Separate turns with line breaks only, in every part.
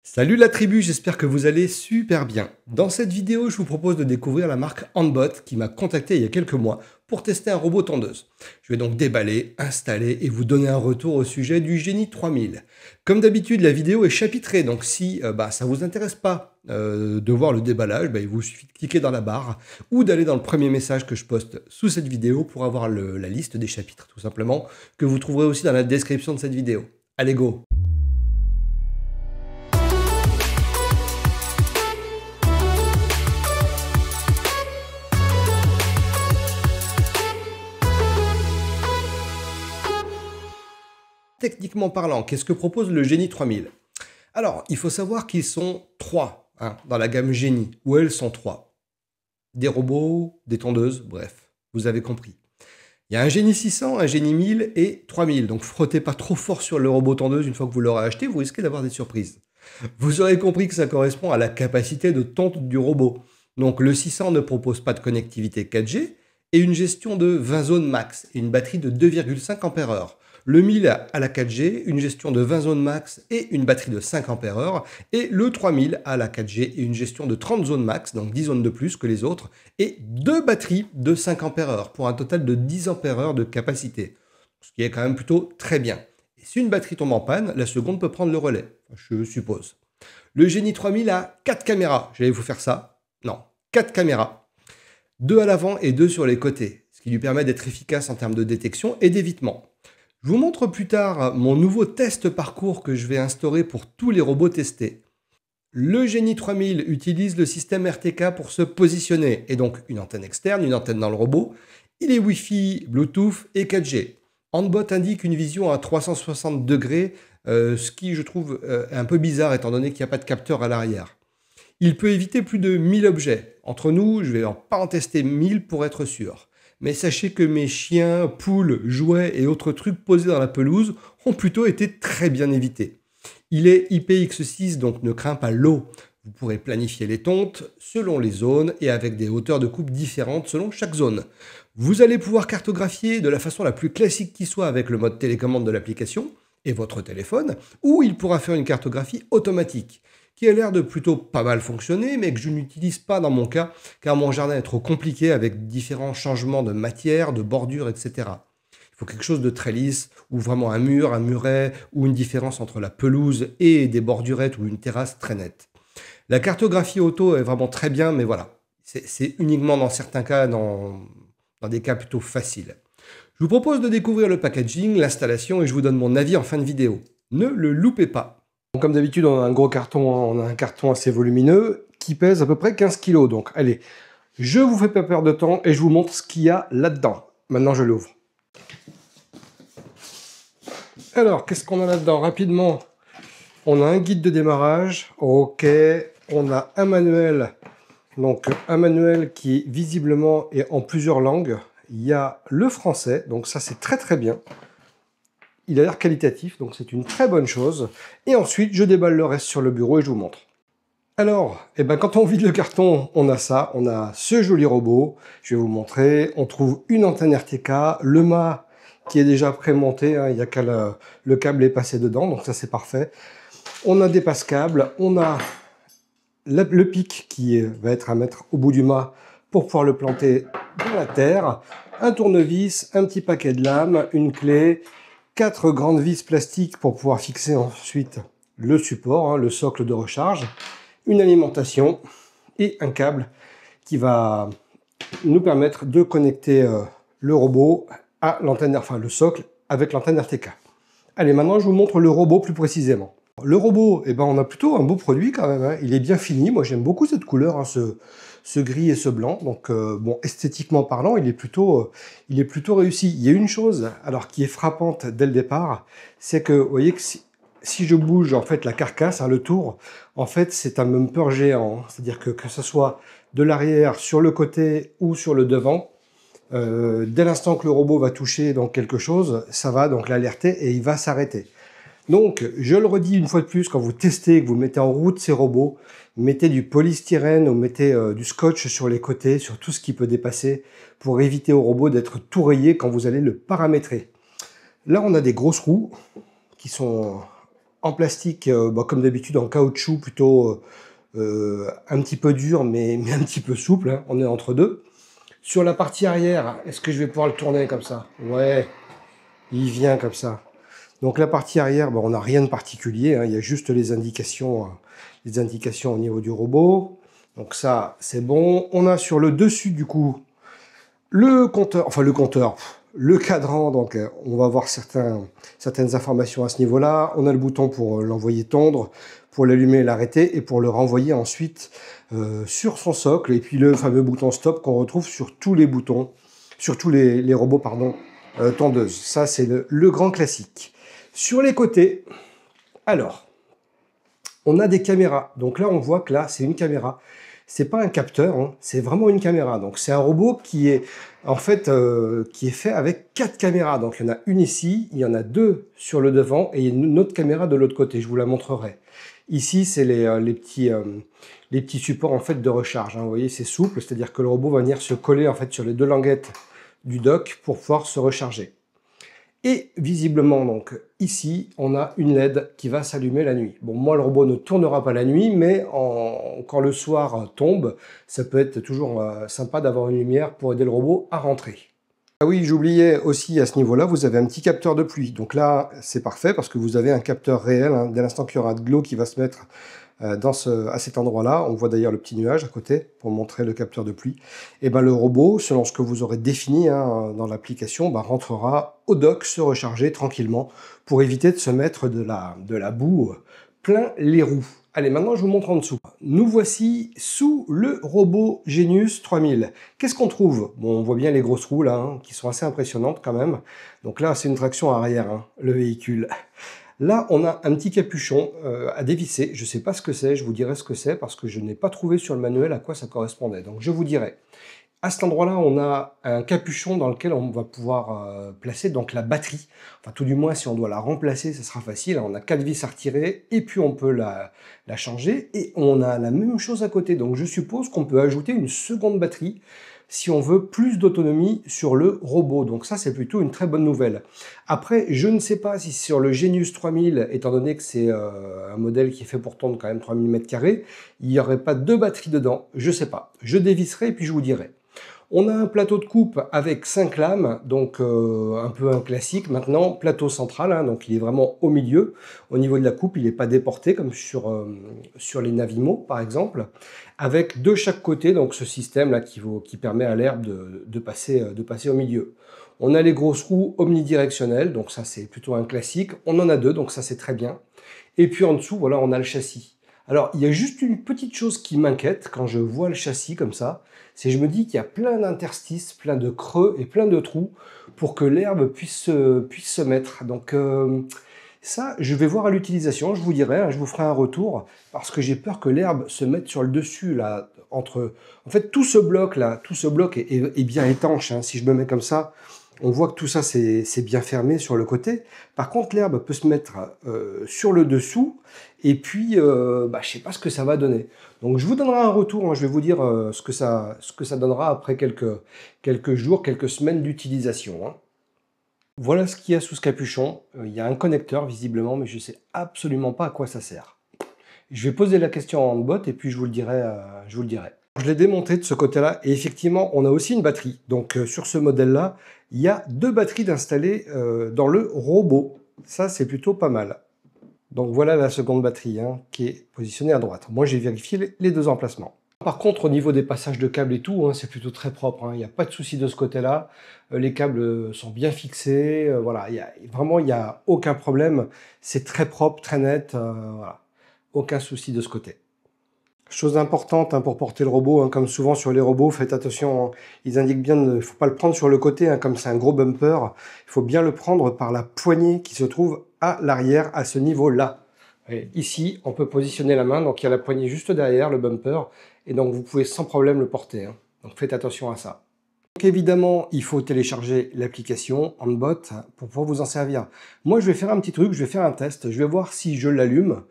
Salut la tribu, j'espère que vous allez super bien. Dans cette vidéo, je vous propose de découvrir la marque Handbot qui m'a contacté il y a quelques mois pour tester un robot tondeuse. Je vais donc déballer, installer et vous donner un retour au sujet du Genie 3000. Comme d'habitude, la vidéo est chapitrée, donc si ça vous intéresse pas de voir le déballage, il vous suffit de cliquer dans la barre ou d'aller dans le premier message que je poste sous cette vidéo pour avoir la liste des chapitres, tout simplement, que vous trouverez aussi dans la description de cette vidéo. Allez go! Techniquement parlant, qu'est-ce que propose le Genie 3000? Alors, il faut savoir qu'ils sont trois dans la gamme Genie, ou elles sont trois. Des robots, des tondeuses, bref, vous avez compris. Il y a un Genie 600, un Genie 1000 et 3000, donc frottez pas trop fort sur le robot tondeuse une fois que vous l'aurez acheté, vous risquez d'avoir des surprises. Vous aurez compris que ça correspond à la capacité de tonte du robot. Donc le 600 ne propose pas de connectivité 4G et une gestion de 20 zones max et une batterie de 2,5 Ah. Le 1000 a la 4G, une gestion de 20 zones max et une batterie de 5 Ah. Et le 3000 a la 4G et une gestion de 30 zones max, donc 10 zones de plus que les autres, et deux batteries de 5 Ah pour un total de 10 Ah de capacité. Ce qui est quand même plutôt très bien. Et si une batterie tombe en panne, la seconde peut prendre le relais, je suppose. Le Genie 3000 a 4 caméras. J'allais vous faire ça? Non, 4 caméras. 2 à l'avant et 2 sur les côtés, ce qui lui permet d'être efficace en termes de détection et d'évitement. Je vous montre plus tard mon nouveau test parcours que je vais instaurer pour tous les robots testés. Le Genie 3000 utilise le système RTK pour se positionner, et donc une antenne externe, une antenne dans le robot. Il est Wi-Fi, Bluetooth et 4G. Handbot indique une vision à 360 degrés, ce qui je trouve est un peu bizarre étant donné qu'il n'y a pas de capteur à l'arrière. Il peut éviter plus de 1000 objets. Entre nous, je vais pas en tester 1000 pour être sûr. Mais sachez que mes chiens, poules, jouets et autres trucs posés dans la pelouse ont plutôt été très bien évités. Il est IPX6, donc ne craint pas l'eau. Vous pourrez planifier les tontes selon les zones et avec des hauteurs de coupe différentes selon chaque zone. Vous allez pouvoir cartographier de la façon la plus classique qui soit avec le mode télécommande de l'application et votre téléphone, ou il pourra faire une cartographie automatique, qui a l'air de plutôt pas mal fonctionner, mais que je n'utilise pas dans mon cas, car mon jardin est trop compliqué avec différents changements de matière, de bordure, etc. Il faut quelque chose de très lisse, ou vraiment un mur, un muret, ou une différence entre la pelouse et des bordurettes ou une terrasse très nette. La cartographie auto est vraiment très bien, mais voilà, c'est uniquement dans certains cas, dans des cas plutôt faciles. Je vous propose de découvrir le packaging, l'installation, et je vous donne mon avis en fin de vidéo. Ne le loupez pas. Comme d'habitude, on a un gros carton, on a un carton assez volumineux qui pèse à peu près 15 kg. Donc allez, je vous fais pas perdre de temps et je vous montre ce qu'il y a là-dedans. Maintenant, je l'ouvre. Alors, qu'est-ce qu'on a là-dedans? Rapidement, on a un guide de démarrage. Ok, on a un manuel. Donc un manuel qui visiblement est en plusieurs langues. Il y a le français, donc ça c'est très très bien. Il a l'air qualitatif, donc c'est une très bonne chose. Et ensuite, je déballe le reste sur le bureau et je vous montre. Alors, quand on vide le carton, on a ça, on a ce joli robot. Je vais vous montrer. On trouve une antenne RTK, le mât qui est déjà pré-monté, il n'y a qu'à le câble est passé dedans, donc ça c'est parfait. On a des passe-câbles, on a le pic qui va être à mettre au bout du mât pour pouvoir le planter dans la terre, un tournevis, un petit paquet de lames, une clé, 4 grandes vis plastiques pour pouvoir fixer ensuite le support, le socle de recharge, une alimentation et un câble qui va nous permettre de connecter le robot à l'antenne, enfin le socle avec l'antenne RTK. Allez, maintenant je vous montre le robot plus précisément. Le robot, on a plutôt un beau produit quand même, il est bien fini, moi j'aime beaucoup cette couleur, ce gris et ce blanc, donc bon, esthétiquement parlant, il est plutôt réussi. Il y a une chose, alors qui est frappante dès le départ, c'est que, vous voyez que si je bouge en fait la carcasse, le tour, en fait c'est un bumper géant, c'est-à-dire que ce soit de l'arrière, sur le côté ou sur le devant, dès l'instant que le robot va toucher donc quelque chose, ça va donc l'alerter et il va s'arrêter. Donc, je le redis une fois de plus, quand vous testez, que vous mettez en route ces robots, mettez du polystyrène ou mettez du scotch sur les côtés, sur tout ce qui peut dépasser, pour éviter au robot d'être tout rayé quand vous allez le paramétrer. Là, on a des grosses roues qui sont en plastique, comme d'habitude en caoutchouc, plutôt un petit peu dur, mais un petit peu souple, hein. On est entre deux. Sur la partie arrière, est-ce que je vais pouvoir le tourner comme ça? Ouais, il vient comme ça. Donc la partie arrière, on n'a rien de particulier, hein. Il y a juste les indications au niveau du robot. Donc ça, c'est bon. On a sur le dessus, du coup, le compteur, le cadran. Donc on va voir certaines informations à ce niveau-là. On a le bouton pour l'envoyer tondre, pour l'allumer et l'arrêter, et pour le renvoyer ensuite sur son socle. Et puis le fameux bouton stop qu'on retrouve sur tous les boutons, sur tous les robots, pardon, tondeuses. Ça, c'est le grand classique. Sur les côtés, alors, on a des caméras. Donc là, on voit que là, c'est une caméra. C'est pas un capteur, hein, c'est vraiment une caméra. Donc c'est un robot qui est en fait qui est fait avec 4 caméras. Donc il y en a une ici, il y en a 2 sur le devant et il y a une autre caméra de l'autre côté. Je vous la montrerai. Ici, c'est les petits supports en fait de recharge, hein. Vous voyez, c'est souple, c'est-à-dire que le robot va venir se coller en fait sur les 2 languettes du dock pour pouvoir se recharger. Et visiblement, donc, ici, on a une LED qui va s'allumer la nuit. Bon, moi, le robot ne tournera pas la nuit, mais quand le soir tombe, ça peut être toujours sympa d'avoir une lumière pour aider le robot à rentrer. Ah oui, j'oubliais aussi à ce niveau-là, vous avez un petit capteur de pluie. Donc là, c'est parfait parce que vous avez un capteur réel, hein. Dès l'instant qu'il y aura de l'eau qui va se mettre à cet endroit-là, on voit d'ailleurs le petit nuage à côté pour montrer le capteur de pluie. Et le robot, selon ce que vous aurez défini, hein, dans l'application, rentrera au dock se recharger tranquillement pour éviter de se mettre de la boue plein les roues. Allez, maintenant je vous montre en dessous. Nous voici sous le robot Genius 3000. Qu'est-ce qu'on trouve? Bon, on voit bien les grosses roues là, hein, qui sont assez impressionnantes quand même. Donc là, c'est une traction arrière, hein, le véhicule. Là, on a un petit capuchon à dévisser. Je ne sais pas ce que c'est, je vous dirai ce que c'est parce que je n'ai pas trouvé sur le manuel à quoi ça correspondait. Donc je vous dirai. À cet endroit-là, on a un capuchon dans lequel on va pouvoir placer donc la batterie. Enfin, tout du moins, si on doit la remplacer, ça sera facile. On a 4 vis à retirer et puis on peut la changer. Et on a la même chose à côté. Donc je suppose qu'on peut ajouter une seconde batterie si on veut plus d'autonomie sur le robot. Donc ça, c'est plutôt une très bonne nouvelle. Après, je ne sais pas si sur le Genius 3000, étant donné que c'est un modèle qui est fait pour tondre quand même 3000 m², il n'y aurait pas 2 batteries dedans. Je ne sais pas. Je dévisserai et puis je vous dirai. On a un plateau de coupe avec 5 lames, donc un peu un classique. Maintenant, plateau central, hein, donc il est vraiment au milieu. Au niveau de la coupe, il n'est pas déporté comme sur les Navimo, par exemple. Avec de chaque côté, donc ce système-là qui permet à l'herbe de passer au milieu. On a les grosses roues omnidirectionnelles, donc ça c'est plutôt un classique. On en a 2, donc ça c'est très bien. Et puis en dessous, voilà, on a le châssis. Alors, il y a juste une petite chose qui m'inquiète quand je vois le châssis comme ça, c'est que je me dis qu'il y a plein d'interstices, plein de creux et plein de trous pour que l'herbe puisse se mettre. Donc ça, je vais voir à l'utilisation, je vous dirai, hein, je vous ferai un retour, parce que j'ai peur que l'herbe se mette sur le dessus, là, entre... En fait, tout ce bloc-là, est bien étanche, hein. Si je me mets comme ça, on voit que tout ça, c'est bien fermé sur le côté. Par contre, l'herbe peut se mettre sur le dessous, et puis, je ne sais pas ce que ça va donner. Donc, je vous donnerai un retour, hein, je vais vous dire ce que ça donnera après quelques jours, quelques semaines d'utilisation, hein. Voilà ce qu'il y a sous ce capuchon. Il y a un connecteur, visiblement, mais je ne sais absolument pas à quoi ça sert. Je vais poser la question en bot, et puis je vous le dirai. Je l'ai démonté de ce côté-là, et effectivement, on a aussi une batterie. Donc, sur ce modèle-là, il y a 2 batteries d'installer dans le robot. Ça, c'est plutôt pas mal. Donc, voilà la seconde batterie, hein, qui est positionnée à droite. Moi, j'ai vérifié les 2 emplacements. Par contre, au niveau des passages de câbles et tout, hein, c'est plutôt très propre, hein. Il n'y a pas de souci de ce côté-là. Les câbles sont bien fixés. Voilà, vraiment, il n'y a aucun problème. C'est très propre, très net. Voilà. Aucun souci de ce côté. Chose importante, hein, pour porter le robot, hein, comme souvent sur les robots, faites attention, hein, ils indiquent bien, il ne faut pas le prendre sur le côté, hein, comme c'est un gros bumper, il faut bien le prendre par la poignée qui se trouve à l'arrière, à ce niveau-là. Ici, on peut positionner la main, donc il y a la poignée juste derrière le bumper, et donc vous pouvez sans problème le porter, hein. Donc faites attention à ça. Donc évidemment, il faut télécharger l'application Handbot pour pouvoir vous en servir. Moi, je vais faire un petit truc, je vais faire un test, je vais voir si je l'allume,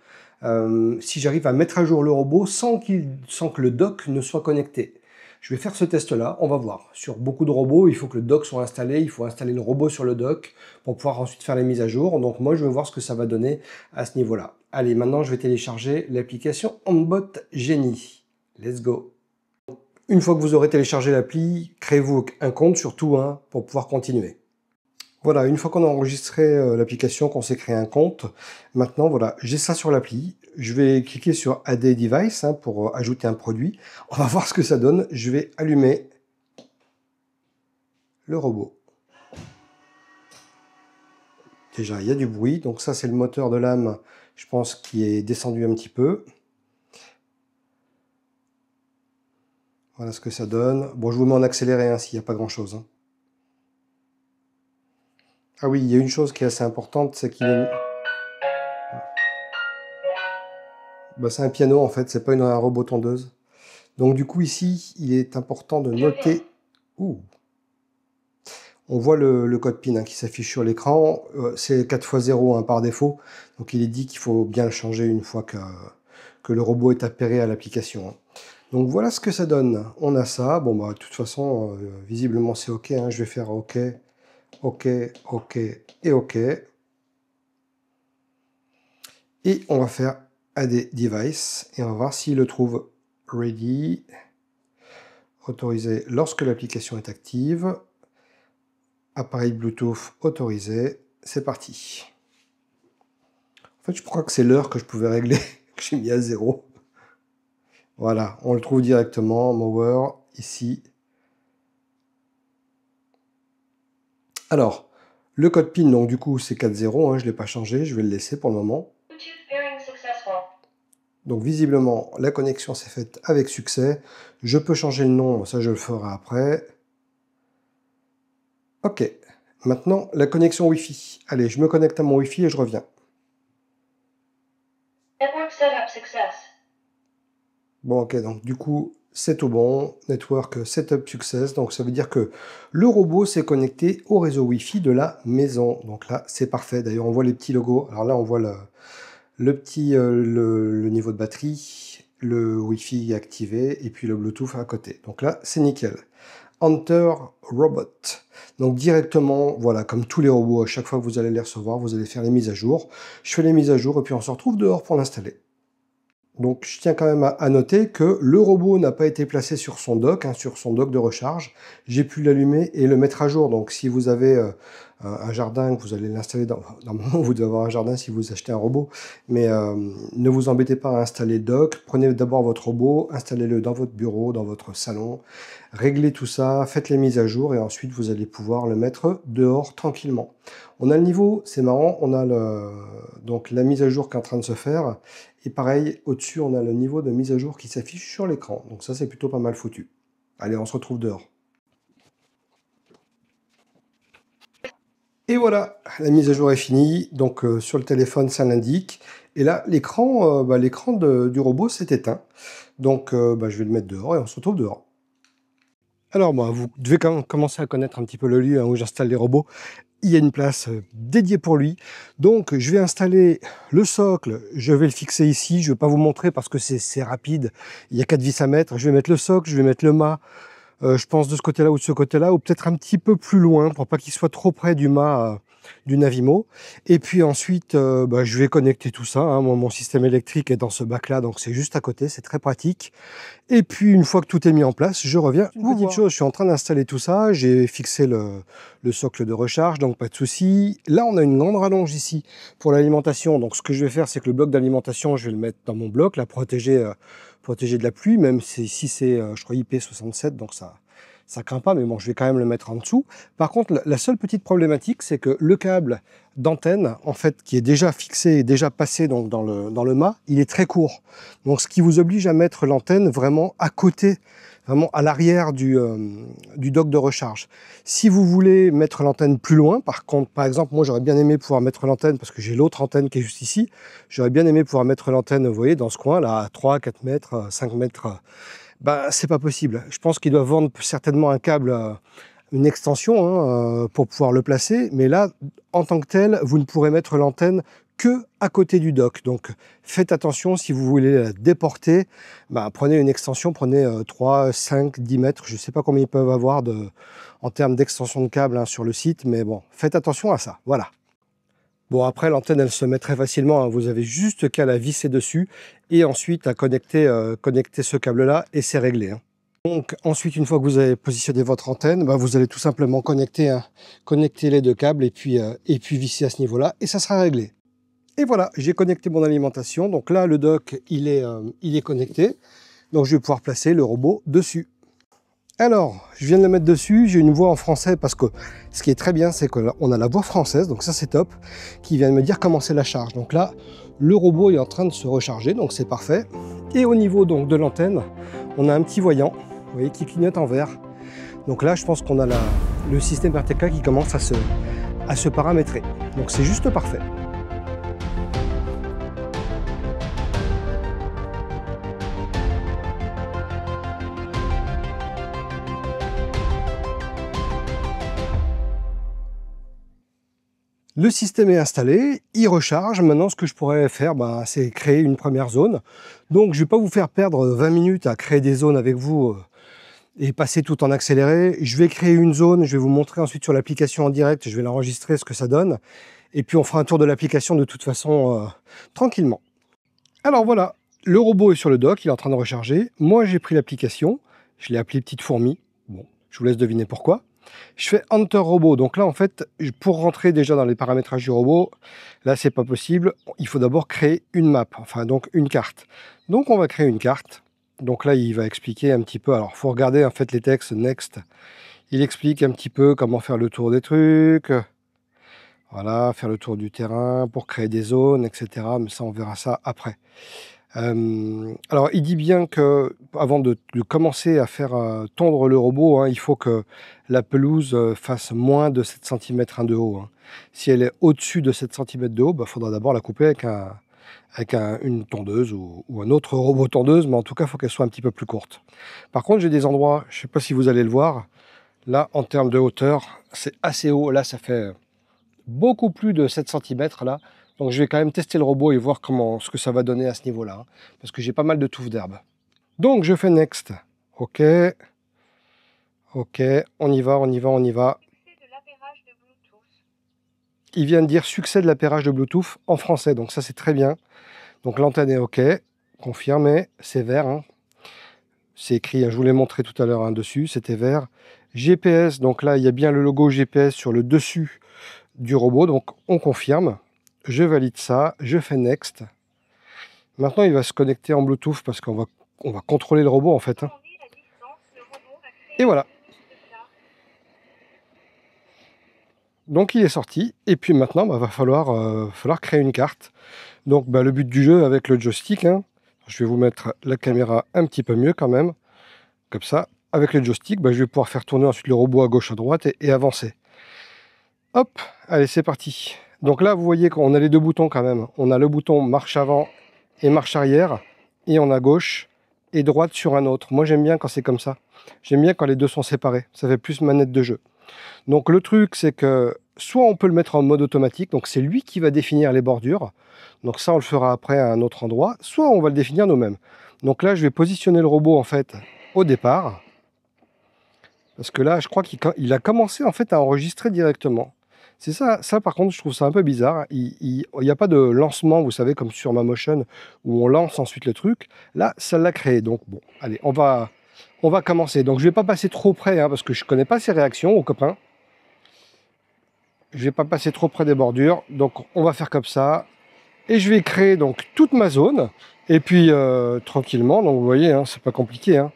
si j'arrive à mettre à jour le robot sans que le dock ne soit connecté. Je vais faire ce test-là, on va voir. Sur beaucoup de robots, il faut que le dock soit installé, il faut installer le robot sur le dock pour pouvoir ensuite faire les mises à jour. Donc moi, je vais voir ce que ça va donner à ce niveau-là. Allez, maintenant, je vais télécharger l'application Onbot Genie. Let's go. Une fois que vous aurez téléchargé l'appli, créez-vous un compte surtout pour pouvoir continuer. Voilà, une fois qu'on a enregistré l'application, qu'on s'est créé un compte, maintenant, voilà, j'ai ça sur l'appli. Je vais cliquer sur Add Device pour ajouter un produit. On va voir ce que ça donne. Je vais allumer le robot. Déjà, il y a du bruit. Donc ça, c'est le moteur de lame, je pense, qui est descendu un petit peu. Voilà ce que ça donne. Bon, je vous mets en accéléré s'il n'y a pas grand-chose. Ah oui, il y a une chose qui est assez importante, c'est qu'il est... Bah, c'est un piano en fait, c'est pas un robot tondeuse. Donc du coup ici, il est important de noter... Ouh. On voit le code PIN qui s'affiche sur l'écran. C'est 4x0 par défaut. Donc il est dit qu'il faut bien le changer une fois que le robot est appairé à l'application. Donc voilà ce que ça donne. On a ça. Bon bah de toute façon, visiblement c'est OK. Je vais faire OK, OK, OK et OK. Et on va faire Add Device et on va voir s'il le trouve. Ready. Autorisé lorsque l'application est active. Appareil Bluetooth autorisé. C'est parti. En fait, je crois que c'est l'heure que je pouvais régler, que j'ai mis à 0. Voilà, on le trouve directement, Mower, ici. Alors, le code PIN, donc du coup, c'est 4.0, je ne l'ai pas changé, je vais le laisser pour le moment. Donc visiblement, la connexion s'est faite avec succès. Je peux changer le nom, ça je le ferai après. Ok, maintenant la connexion Wi-Fi. Allez, je me connecte à mon Wi-Fi et je reviens.
Network setup success.
Bon, ok, donc du coup, c'est tout bon. Network setup success. Donc ça veut dire que le robot s'est connecté au réseau Wi-Fi de la maison. Donc là, c'est parfait. D'ailleurs, on voit les petits logos. Alors là, on voit le niveau de batterie, le Wi-Fi activé et puis le Bluetooth à côté. Donc là, c'est nickel. Enter Robot. Donc directement, voilà, comme tous les robots, à chaque fois que vous allez les recevoir, vous allez faire les mises à jour. Je fais les mises à jour et puis on se retrouve dehors pour l'installer. Donc je tiens quand même à noter que le robot n'a pas été placé sur son dock de recharge. J'ai pu l'allumer et le mettre à jour. Donc si vous avez un jardin, que vous allez l'installer normalement vous devez avoir un jardin si vous achetez un robot, mais ne vous embêtez pas à installer dock. Prenez d'abord votre robot, installez-le dans votre bureau, dans votre salon, réglez tout ça, faites les mises à jour et ensuite vous allez pouvoir le mettre dehors tranquillement. On a le niveau, c'est marrant, on a donc la mise à jour qui est en train de se faire. Et pareil, au-dessus, on a le niveau de mise à jour qui s'affiche sur l'écran. Donc ça, c'est plutôt pas mal foutu. Allez, on se retrouve dehors. Et voilà, la mise à jour est finie. Donc sur le téléphone, ça l'indique. Et là, l'écran du robot s'est éteint. Donc je vais le mettre dehors et on se retrouve dehors. Alors, vous devez commencer à connaître un petit peu le lieu où j'installe les robots. Il y a une place dédiée pour lui. Donc, je vais installer le socle. Je vais le fixer ici. Je ne vais pas vous montrer parce que c'est rapide. Il y a 4 vis à mettre. Je vais mettre le socle, je vais mettre le mât. Je pense de ce côté-là ou de ce côté-là, ou peut-être un petit peu plus loin pour pas qu'il soit trop près du mât du Navimo. Et puis ensuite, je vais connecter tout ça. Mon système électrique est dans ce bac-là, donc c'est juste à côté. C'est très pratique. Et puis, une fois que tout est mis en place, je reviens. Une petite chose, je suis en train d'installer tout ça. J'ai fixé le socle de recharge, donc pas de souci. Là, on a une grande rallonge ici pour l'alimentation. Donc, ce que je vais faire, c'est que le bloc d'alimentation, je vais le mettre dans mon bloc, la protéger de la pluie, même si c'est, je crois, IP67, donc ça craint pas, mais bon, je vais quand même le mettre en dessous. Par contre, la seule petite problématique, c'est que le câble d'antenne, en fait, qui est déjà fixé, déjà passé donc, dans le mât, il est très court. Donc, ce qui vous oblige à mettre l'antenne vraiment à côté, vraiment à l'arrière du dock de recharge. Si vous voulez mettre l'antenne plus loin, par contre, par exemple, moi, j'aurais bien aimé pouvoir mettre l'antenne, parce que j'ai l'autre antenne qui est juste ici, j'aurais bien aimé pouvoir mettre l'antenne, vous voyez, dans ce coin, là, à 3, 4 mètres, 5 mètres, c'est pas possible. Je pense qu'ils doivent vendre certainement un câble, une extension pour pouvoir le placer. Mais là, en tant que tel, vous ne pourrez mettre l'antenne que à côté du dock. Donc faites attention, si vous voulez la déporter, prenez une extension, prenez 3, 5, 10 mètres, je ne sais pas combien ils peuvent avoir en termes d'extension de câble hein, sur le site, mais bon, faites attention à ça, voilà. Bon, après, l'antenne, elle se met très facilement, hein. Vous avez juste qu'à la visser dessus et ensuite à connecter ce câble-là et c'est réglé, hein. Donc, ensuite, une fois que vous avez positionné votre antenne, vous allez tout simplement connecter les deux câbles et puis visser à ce niveau-là et ça sera réglé. Et voilà, j'ai connecté mon alimentation. Donc là, le dock, il est connecté. Donc, je vais pouvoir placer le robot dessus. Alors, je viens de le mettre dessus, j'ai une voix en français parce que ce qui est très bien, c'est qu'on a la voix française, donc ça c'est top, qui vient de me dire comment c'est la charge. Donc là, le robot est en train de se recharger, donc c'est parfait. Et au niveau donc de l'antenne, on a un petit voyant, vous voyez, qui clignote en vert. Donc là, je pense qu'on a le système RTK qui commence à se paramétrer. Donc c'est juste parfait. Le système est installé, il recharge. Maintenant, ce que je pourrais faire, c'est créer une première zone. Donc, je ne vais pas vous faire perdre 20 minutes à créer des zones avec vous et passer tout en accéléré. Je vais créer une zone, je vais vous montrer ensuite sur l'application en direct, je vais l'enregistrer, ce que ça donne. Et puis, on fera un tour de l'application de toute façon tranquillement. Alors voilà, le robot est sur le dock, il est en train de recharger. Moi, j'ai pris l'application, je l'ai appelée Petite Fourmi. Bon, je vous laisse deviner pourquoi. Je fais Enter Robot, donc là en fait, pour rentrer déjà dans les paramétrages du robot, là c'est pas possible, il faut d'abord créer une map, enfin donc une carte. Donc on va créer une carte, donc là il va expliquer un petit peu, alors il faut regarder en fait les textes, Next, il explique un petit peu comment faire le tour des trucs, voilà, faire le tour du terrain pour créer des zones, etc. Mais ça on verra ça après. Alors il dit bien que avant de commencer à faire tondre le robot, hein, il faut que la pelouse fasse moins de 7 cm de haut, hein. Si elle est au-dessus de 7 cm de haut, il faudra d'abord la couper avec une tondeuse ou un autre robot tondeuse, mais en tout cas il faut qu'elle soit un petit peu plus courte. Par contre j'ai des endroits, je ne sais pas si vous allez le voir, là en termes de hauteur c'est assez haut, là ça fait beaucoup plus de 7 cm là. Donc je vais quand même tester le robot et voir ce que ça va donner à ce niveau-là, hein, parce que j'ai pas mal de touffes d'herbe. Donc je fais Next. Ok. Ok, on y va, on y va, on y va. Il vient de dire succès de l'appairage de Bluetooth en français, donc ça c'est très bien. Donc l'antenne est ok, confirmé, c'est vert, hein. C'est écrit, je vous l'ai montré tout à l'heure hein, dessus, c'était vert. GPS, donc là il y a bien le logo GPS sur le dessus du robot, donc on confirme. Je valide ça, je fais Next. Maintenant, il va se connecter en Bluetooth parce qu'on va contrôler le robot en fait, hein. Et voilà. Donc il est sorti. Et puis maintenant, va falloir créer une carte. Donc le but du jeu avec le joystick, hein, je vais vous mettre la caméra un petit peu mieux quand même. Comme ça, avec le joystick, je vais pouvoir faire tourner ensuite le robot à gauche, à droite et avancer. Hop, allez, c'est parti. Donc là, vous voyez qu'on a les deux boutons quand même. On a le bouton marche avant et marche arrière. Et on a gauche et droite sur un autre. Moi, j'aime bien quand c'est comme ça. J'aime bien quand les deux sont séparés. Ça fait plus manette de jeu. Donc le truc, c'est que soit on peut le mettre en mode automatique. Donc c'est lui qui va définir les bordures. Donc ça, on le fera après à un autre endroit. Soit on va le définir nous-mêmes. Donc là, je vais positionner le robot en fait au départ. Parce que là, je crois qu'il a commencé en fait à enregistrer directement. C'est ça par contre, je trouve ça un peu bizarre. Il n'y a pas de lancement, vous savez, comme sur MaMotion, où on lance ensuite le truc. Là, ça l'a créé. Donc bon, allez, on va commencer. Donc je ne vais pas passer trop près, hein, parce que je ne connais pas ses réactions aux copains. Je ne vais pas passer trop près des bordures. Donc on va faire comme ça. Et je vais créer donc toute ma zone. Et puis tranquillement, donc vous voyez, hein, c'est pas compliqué, hein.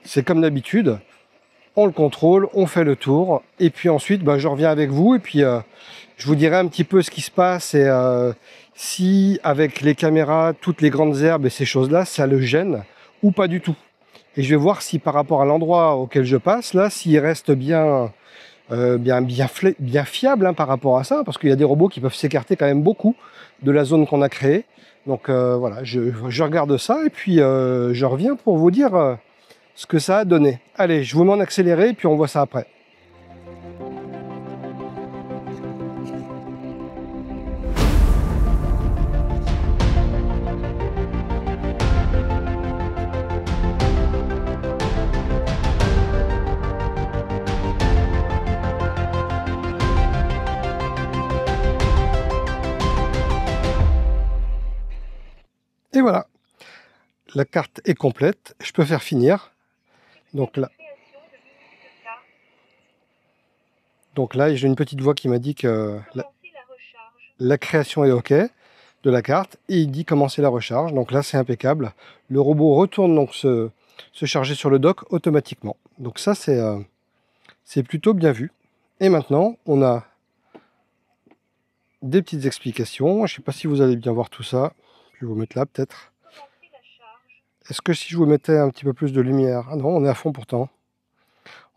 C'est comme d'habitude. On le contrôle, on fait le tour, et puis ensuite je reviens avec vous, et puis je vous dirai un petit peu ce qui se passe, et si avec les caméras, toutes les grandes herbes et ces choses-là, ça le gêne, ou pas du tout. Et je vais voir si par rapport à l'endroit auquel je passe, là, s'il reste bien fiable hein, par rapport à ça, parce qu'il y a des robots qui peuvent s'écarter quand même beaucoup de la zone qu'on a créée. Donc voilà, je regarde ça, et puis je reviens pour vous dire... ce que ça a donné. Allez, je vous mets en accéléré et puis on voit ça après.
voilà, la carte est complète. Je peux faire finir. Donc là, j'ai une petite voix qui m'a dit que la création est OK de la carte. Et il dit commencer la recharge. Donc là, c'est impeccable. Le robot retourne donc se charger sur le dock automatiquement. Donc ça, c'est plutôt bien vu. Et maintenant, on a des petites explications. Je ne sais pas si vous allez bien voir tout ça. Je vais vous mettre là peut-être. Est-ce que si je vous mettais un petit peu plus de lumière? Ah non, on est à fond pourtant.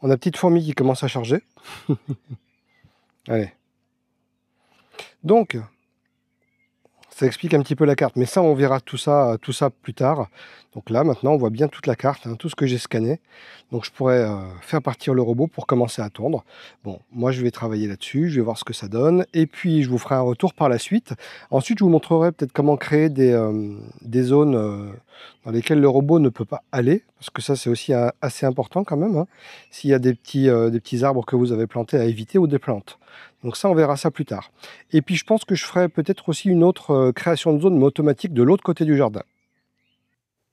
On a petite fourmi qui commence à charger. Allez. Donc, ça explique un petit peu la carte. Mais ça, on verra tout ça plus tard. Donc là, maintenant, on voit bien toute la carte, hein, tout ce que j'ai scanné. Donc je pourrais faire partir le robot pour commencer à tondre. Bon, moi, je vais travailler là-dessus. Je vais voir ce que ça donne. Et puis, je vous ferai un retour par la suite. Ensuite, je vous montrerai peut-être comment créer des zones dans lesquelles le robot ne peut pas aller. Parce que ça, c'est aussi assez important quand même, hein, s'il y a des petits arbres que vous avez plantés à éviter ou des plantes. Donc ça, on verra ça plus tard. Et puis, je pense que je ferai peut-être aussi une autre création de zone, mais automatique, de l'autre côté du jardin.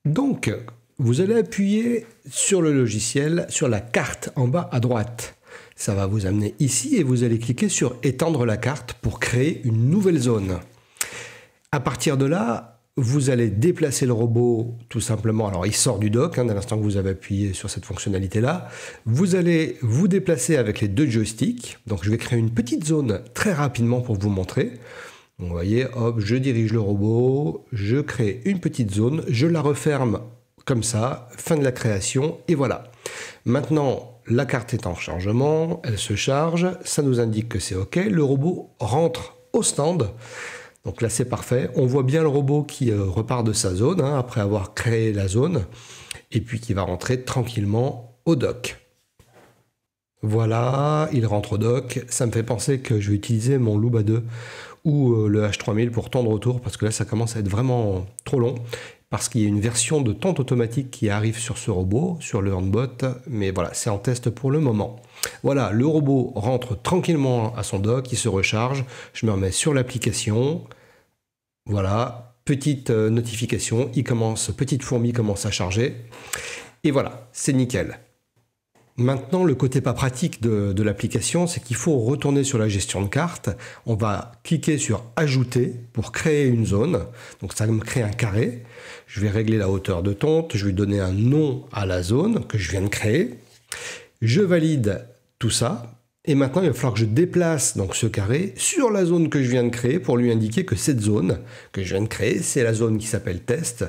Donc, vous allez appuyer sur le logiciel, sur la carte en bas à droite. Ça va vous amener ici et vous allez cliquer sur étendre la carte pour créer une nouvelle zone. À partir de là, vous allez déplacer le robot tout simplement. Alors, il sort du dock dès l'instant que vous avez appuyé sur cette fonctionnalité-là. Vous allez vous déplacer avec les deux joysticks. Donc, je vais créer une petite zone très rapidement pour vous montrer. Donc, vous voyez, hop, je dirige le robot, je crée une petite zone, je la referme comme ça, fin de la création, et voilà. Maintenant, la carte est en chargement, elle se charge, ça nous indique que c'est OK. Le robot rentre au stand. Donc là, c'est parfait. On voit bien le robot qui repart de sa zone, après avoir créé la zone, et puis qui va rentrer tranquillement au dock. Voilà, il rentre au dock. Ça me fait penser que je vais utiliser mon Luba 2 ou le H3000 pour tondre autour, parce que là, ça commence à être vraiment trop long, parce qu'il y a une version de tonte automatique qui arrive sur ce robot, sur le Handbot, mais voilà, c'est en test pour le moment. Voilà, le robot rentre tranquillement à son dock, il se recharge, je me remets sur l'application, voilà, petite notification, petite fourmi commence à charger, et voilà, c'est nickel. Maintenant, le côté pas pratique de l'application, c'est qu'il faut retourner sur la gestion de carte. On va cliquer sur Ajouter pour créer une zone. Donc ça me crée un carré. Je vais régler la hauteur de tonte. Je vais donner un nom à la zone que je viens de créer. Je valide tout ça. Et maintenant, il va falloir que je déplace donc ce carré sur la zone que je viens de créer pour lui indiquer que cette zone que je viens de créer, c'est la zone qui s'appelle test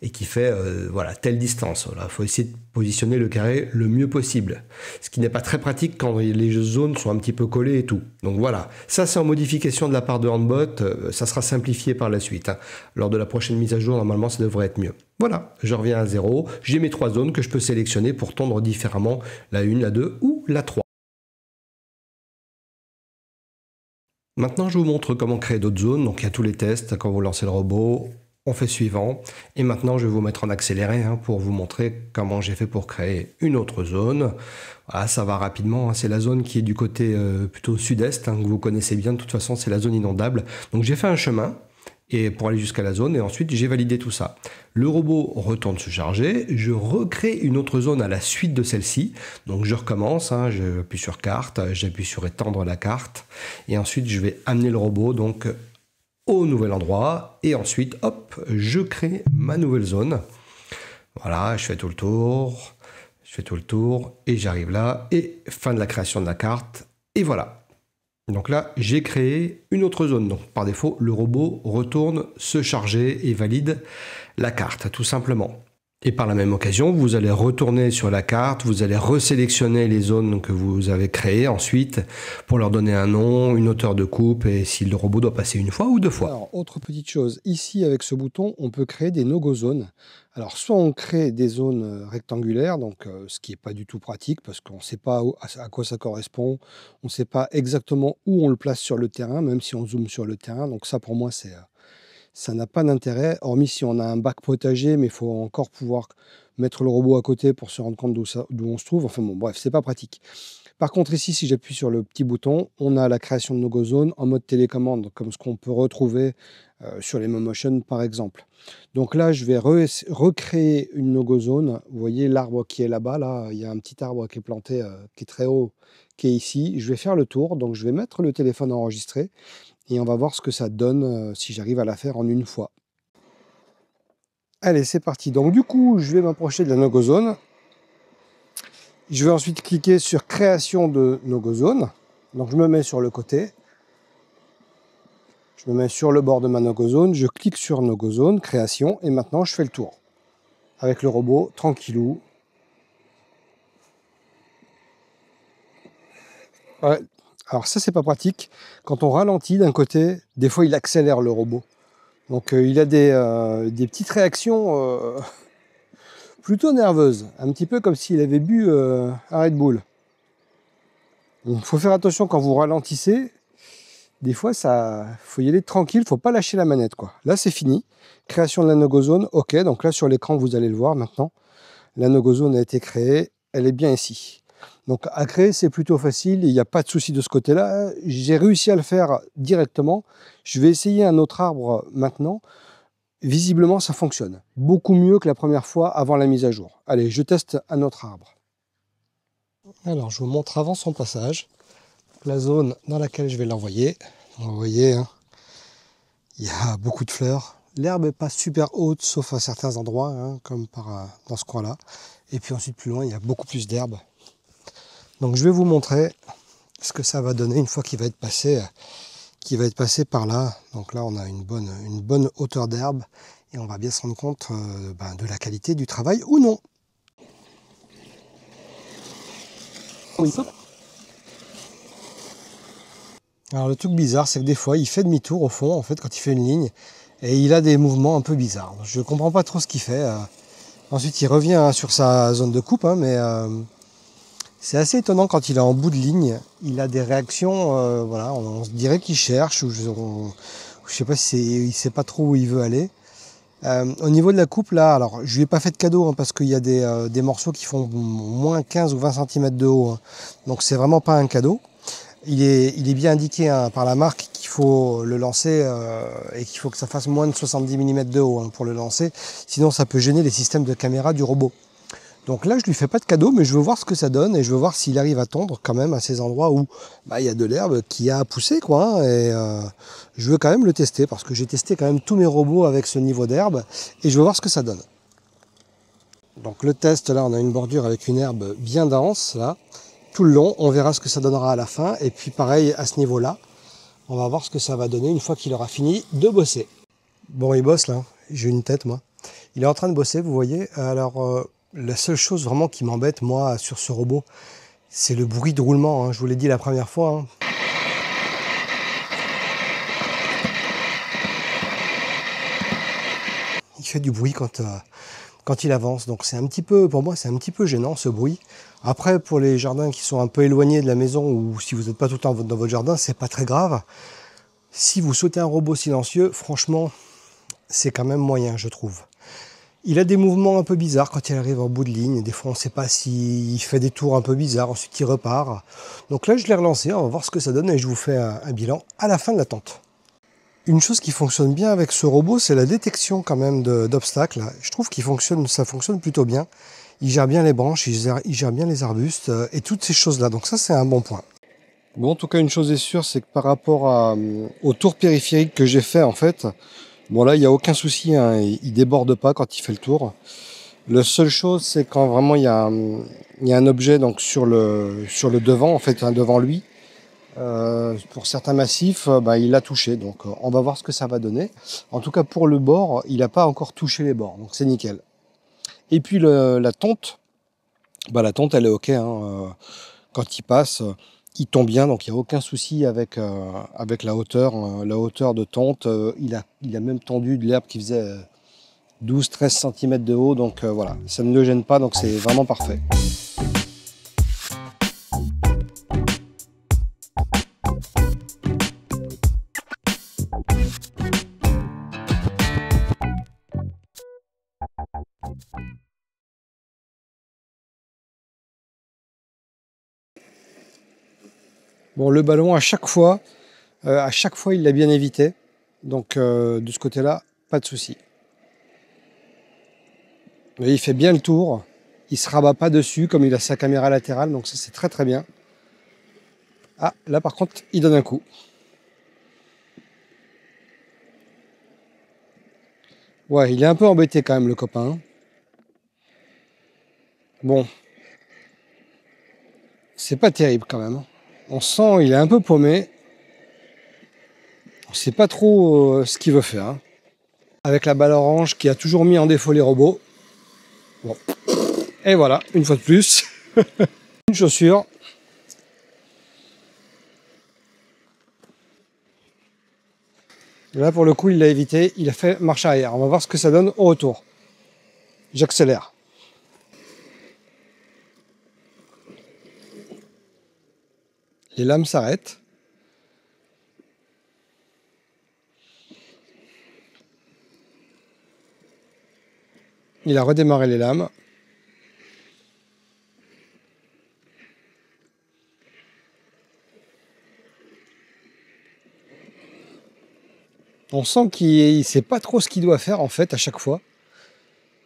et qui fait voilà, telle distance. Il faut essayer de positionner le carré le mieux possible. Ce qui n'est pas très pratique quand les zones sont un petit peu collées et tout. Donc voilà, ça c'est en modification de la part de Handbot, ça sera simplifié par la suite. Lors de la prochaine mise à jour, normalement ça devrait être mieux. Voilà, je reviens à 0. J'ai mes 3 zones que je peux sélectionner pour tondre différemment, la 1, la 2 ou la 3. Maintenant, je vous montre comment créer d'autres zones. Donc, il y a tous les tests. Quand vous lancez le robot, on fait suivant. Et maintenant, je vais vous mettre en accéléré pour vous montrer comment j'ai fait pour créer une autre zone. Voilà, ça va rapidement. C'est la zone qui est du côté plutôt sud-est, que vous connaissez bien. De toute façon, c'est la zone inondable. Donc, j'ai fait un chemin pour aller jusqu'à la zone. Et ensuite, j'ai validé tout ça. Le robot retourne se charger. Je recrée une autre zone à la suite de celle-ci. Donc, je recommence. J'appuie sur carte. J'appuie sur étendre la carte. Et ensuite, je vais amener le robot donc au nouvel endroit. Et ensuite, hop, je crée ma nouvelle zone. Voilà, je fais tout le tour. Je fais tout le tour. Et j'arrive là. Et fin de la création de la carte. Et voilà. Donc là, j'ai créé une autre zone. Donc par défaut, le robot retourne se charger et valide la carte, tout simplement. Et par la même occasion, vous allez retourner sur la carte, vous allez resélectionner les zones que vous avez créées ensuite pour leur donner un nom, une hauteur de coupe et si le robot doit passer une fois ou deux fois.
Alors, autre petite chose, ici avec ce bouton, on peut créer des no-go zones. Alors, soit on crée des zones rectangulaires, donc ce qui n'est pas du tout pratique parce qu'on ne sait pas à quoi ça correspond, on ne sait pas exactement où on le place sur le terrain, même si on zoome sur le terrain. Donc ça, pour moi, ça n'a pas d'intérêt, hormis si on a un bac potager, mais il faut encore pouvoir mettre le robot à côté pour se rendre compte d'où on se trouve. Enfin bon, bref, c'est pas pratique. Par contre, ici, si j'appuie sur le petit bouton, on a la création de no-go zone en mode télécommande, comme ce qu'on peut retrouver sur les Momotion par exemple. Donc là, je vais recréer une no-go zone. Vous voyez l'arbre qui est là-bas, là, il y a un petit arbre qui est planté, qui est très haut, qui est ici. Je vais faire le tour, donc je vais mettre le téléphone enregistré et on va voir ce que ça donne si j'arrive à la faire en une fois. Allez, c'est parti. Donc du coup, je vais m'approcher de la no-go zone. Je vais ensuite cliquer sur création de no-go zone. Donc je me mets sur le côté. Je me mets sur le bord de ma no-go zone. Je clique sur no-go zone, création. Et maintenant, je fais le tour. Avec le robot, tranquillou. Ouais. Alors ça, c'est pas pratique. Quand on ralentit d'un côté, des fois, il accélère le robot. Donc il a des petites réactions plutôt nerveuses. Un petit peu comme s'il avait bu un Red Bull. Il faut faire attention quand vous ralentissez. Des fois, ça, faut y aller tranquille, faut pas lâcher la manette, quoi. Là, c'est fini. Création de la no-go zone, ok. Donc là, sur l'écran, vous allez le voir maintenant. La no-go zone a été créée, elle est bien ici. Donc à créer, c'est plutôt facile, il n'y a pas de souci de ce côté-là. J'ai réussi à le faire directement. Je vais essayer un autre arbre maintenant. Visiblement, ça fonctionne. Beaucoup mieux que la première fois avant la mise à jour. Allez, je teste un autre arbre. Alors, je vous montre avant son passage la zone dans laquelle je vais l'envoyer. Vous voyez, hein, il y a beaucoup de fleurs. L'herbe n'est pas super haute, sauf à certains endroits, hein, comme dans ce coin-là. Et puis ensuite, plus loin, il y a beaucoup plus d'herbe. Donc, je vais vous montrer ce que ça va donner une fois qu'il va être passé par là. Donc là, on a une bonne hauteur d'herbe et on va bien se rendre compte de la qualité du travail ou non. Oui. Alors le truc bizarre, c'est que des fois, il fait demi-tour au fond, en fait, quand il fait une ligne, et il a des mouvements un peu bizarres. Je ne comprends pas trop ce qu'il fait. Ensuite, il revient sur sa zone de coupe, hein, mais c'est assez étonnant quand il est en bout de ligne. Il a des réactions, voilà, on se dirait qu'il cherche, ou je ne sais pas si il ne sait pas trop où il veut aller. Au niveau de la coupe, là, alors je lui ai pas fait de cadeau, hein, parce qu'il y a des morceaux qui font moins 15 ou 20 cm de haut. Hein. Donc c'est vraiment pas un cadeau. Il est bien indiqué, hein, par la marque qu'il faut le lancer et qu'il faut que ça fasse moins de 70 mm de haut, hein, pour le lancer. Sinon ça peut gêner les systèmes de caméra du robot. Donc là je lui fais pas de cadeau, mais je veux voir ce que ça donne et je veux voir s'il arrive à tondre quand même à ces endroits où il y a de l'herbe qui a poussé, quoi, hein, et je veux quand même le tester parce que j'ai testé quand même tous mes robots avec ce niveau d'herbe et je veux voir ce que ça donne. Donc le test, là on a une bordure avec une herbe bien dense là. Tout le long, on verra ce que ça donnera à la fin. Et puis pareil, à ce niveau-là, on va voir ce que ça va donner une fois qu'il aura fini de bosser. Bon, il bosse là, j'ai une tête moi. Il est en train de bosser, vous voyez. Alors, la seule chose vraiment qui m'embête, moi, sur ce robot, c'est le bruit de roulement, hein. Je vous l'ai dit la première fois. Hein. Il fait du bruit quand il avance. Donc c'est un petit peu, pour moi, c'est un petit peu gênant ce bruit. Après, pour les jardins qui sont un peu éloignés de la maison ou si vous n'êtes pas tout le temps dans votre jardin, c'est pas très grave. Si vous souhaitez un robot silencieux, franchement, c'est quand même moyen, je trouve. Il a des mouvements un peu bizarres quand il arrive en bout de ligne. Des fois, on ne sait pas s'il fait des tours un peu bizarres, ensuite il repart. Donc là, je l'ai relancé, on va voir ce que ça donne et je vous fais un bilan à la fin de l'attente. Une chose qui fonctionne bien avec ce robot, c'est la détection quand même d'obstacles. Je trouve ça fonctionne plutôt bien. Il gère bien les branches, il gère bien les arbustes et toutes ces choses-là. Donc ça, c'est un bon point. Bon, en tout cas, une chose est sûre, c'est que par rapport au tour périphérique que j'ai fait, en fait, bon là, il n'y a aucun souci, hein, il déborde pas quand il fait le tour. La seule chose, c'est quand vraiment il y a un objet donc sur le devant, en fait, hein, devant lui. Pour certains massifs, il l'a touché. Donc, on va voir ce que ça va donner. En tout cas, pour le bord, il n'a pas encore touché les bords. Donc, c'est nickel. Et puis, la tonte, la tonte, elle est OK. Hein, quand il passe, il tombe bien. Donc, il n'y a aucun souci avec la hauteur. La hauteur de tonte, il a même tendu de l'herbe qui faisait 12-13 cm de haut. Donc, voilà, ça ne le gêne pas. Donc, c'est vraiment parfait. Bon, le ballon, à chaque fois, il l'a bien évité. Donc de ce côté-là, pas de souci. Mais il fait bien le tour. Il ne se rabat pas dessus comme il a sa caméra latérale. Donc ça, c'est très très bien. Ah, là par contre, il donne un coup. Ouais, il est un peu embêté quand même, le copain. Bon. C'est pas terrible quand même. On sent il est un peu paumé. On sait pas trop ce qu'il veut faire. Hein. Avec la balle orange qui a toujours mis en défaut les robots. Bon. Et voilà, une fois de plus. Une chaussure. Là pour le coup il l'a évité. Il a fait marche arrière. On va voir ce que ça donne au retour. J'accélère. Les lames s'arrêtent. Il a redémarré les lames. On sent qu'il ne sait pas trop ce qu'il doit faire en fait à chaque fois.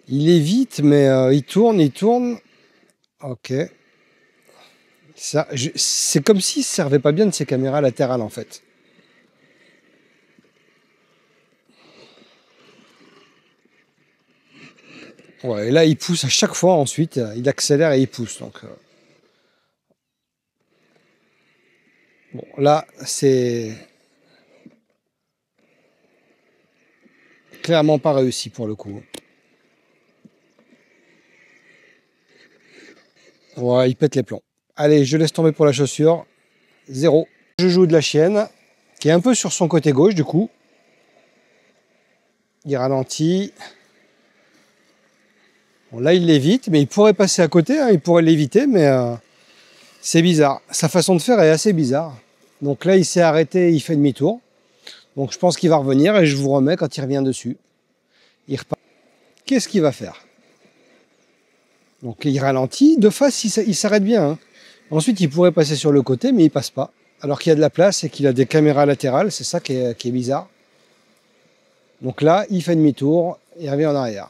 Il évite mais il tourne. Ok. C'est comme s'il ne se servait pas bien de ses caméras latérales en fait. Ouais, et là il pousse à chaque fois ensuite, il accélère et il pousse. Donc, bon, là c'est clairement pas réussi pour le coup. Ouais, il pète les plombs. Allez, je laisse tomber pour la chaussure. 0. Je joue de la chienne, qui est un peu sur son côté gauche du coup. Il ralentit. Bon, là, il l'évite, mais il pourrait passer à côté, hein, il pourrait l'éviter, mais c'est bizarre. Sa façon de faire est assez bizarre. Donc là, il s'est arrêté, il fait demi-tour. Donc je pense qu'il va revenir et je vous remets quand il revient dessus. Il repart. Qu'est-ce qu'il va faire? Donc il ralentit. De face, il s'arrête bien. Hein. Ensuite, il pourrait passer sur le côté, mais il passe pas. Alors qu'il y a de la place et qu'il a des caméras latérales. C'est ça qui est bizarre. Donc là, il fait demi-tour et revient en arrière.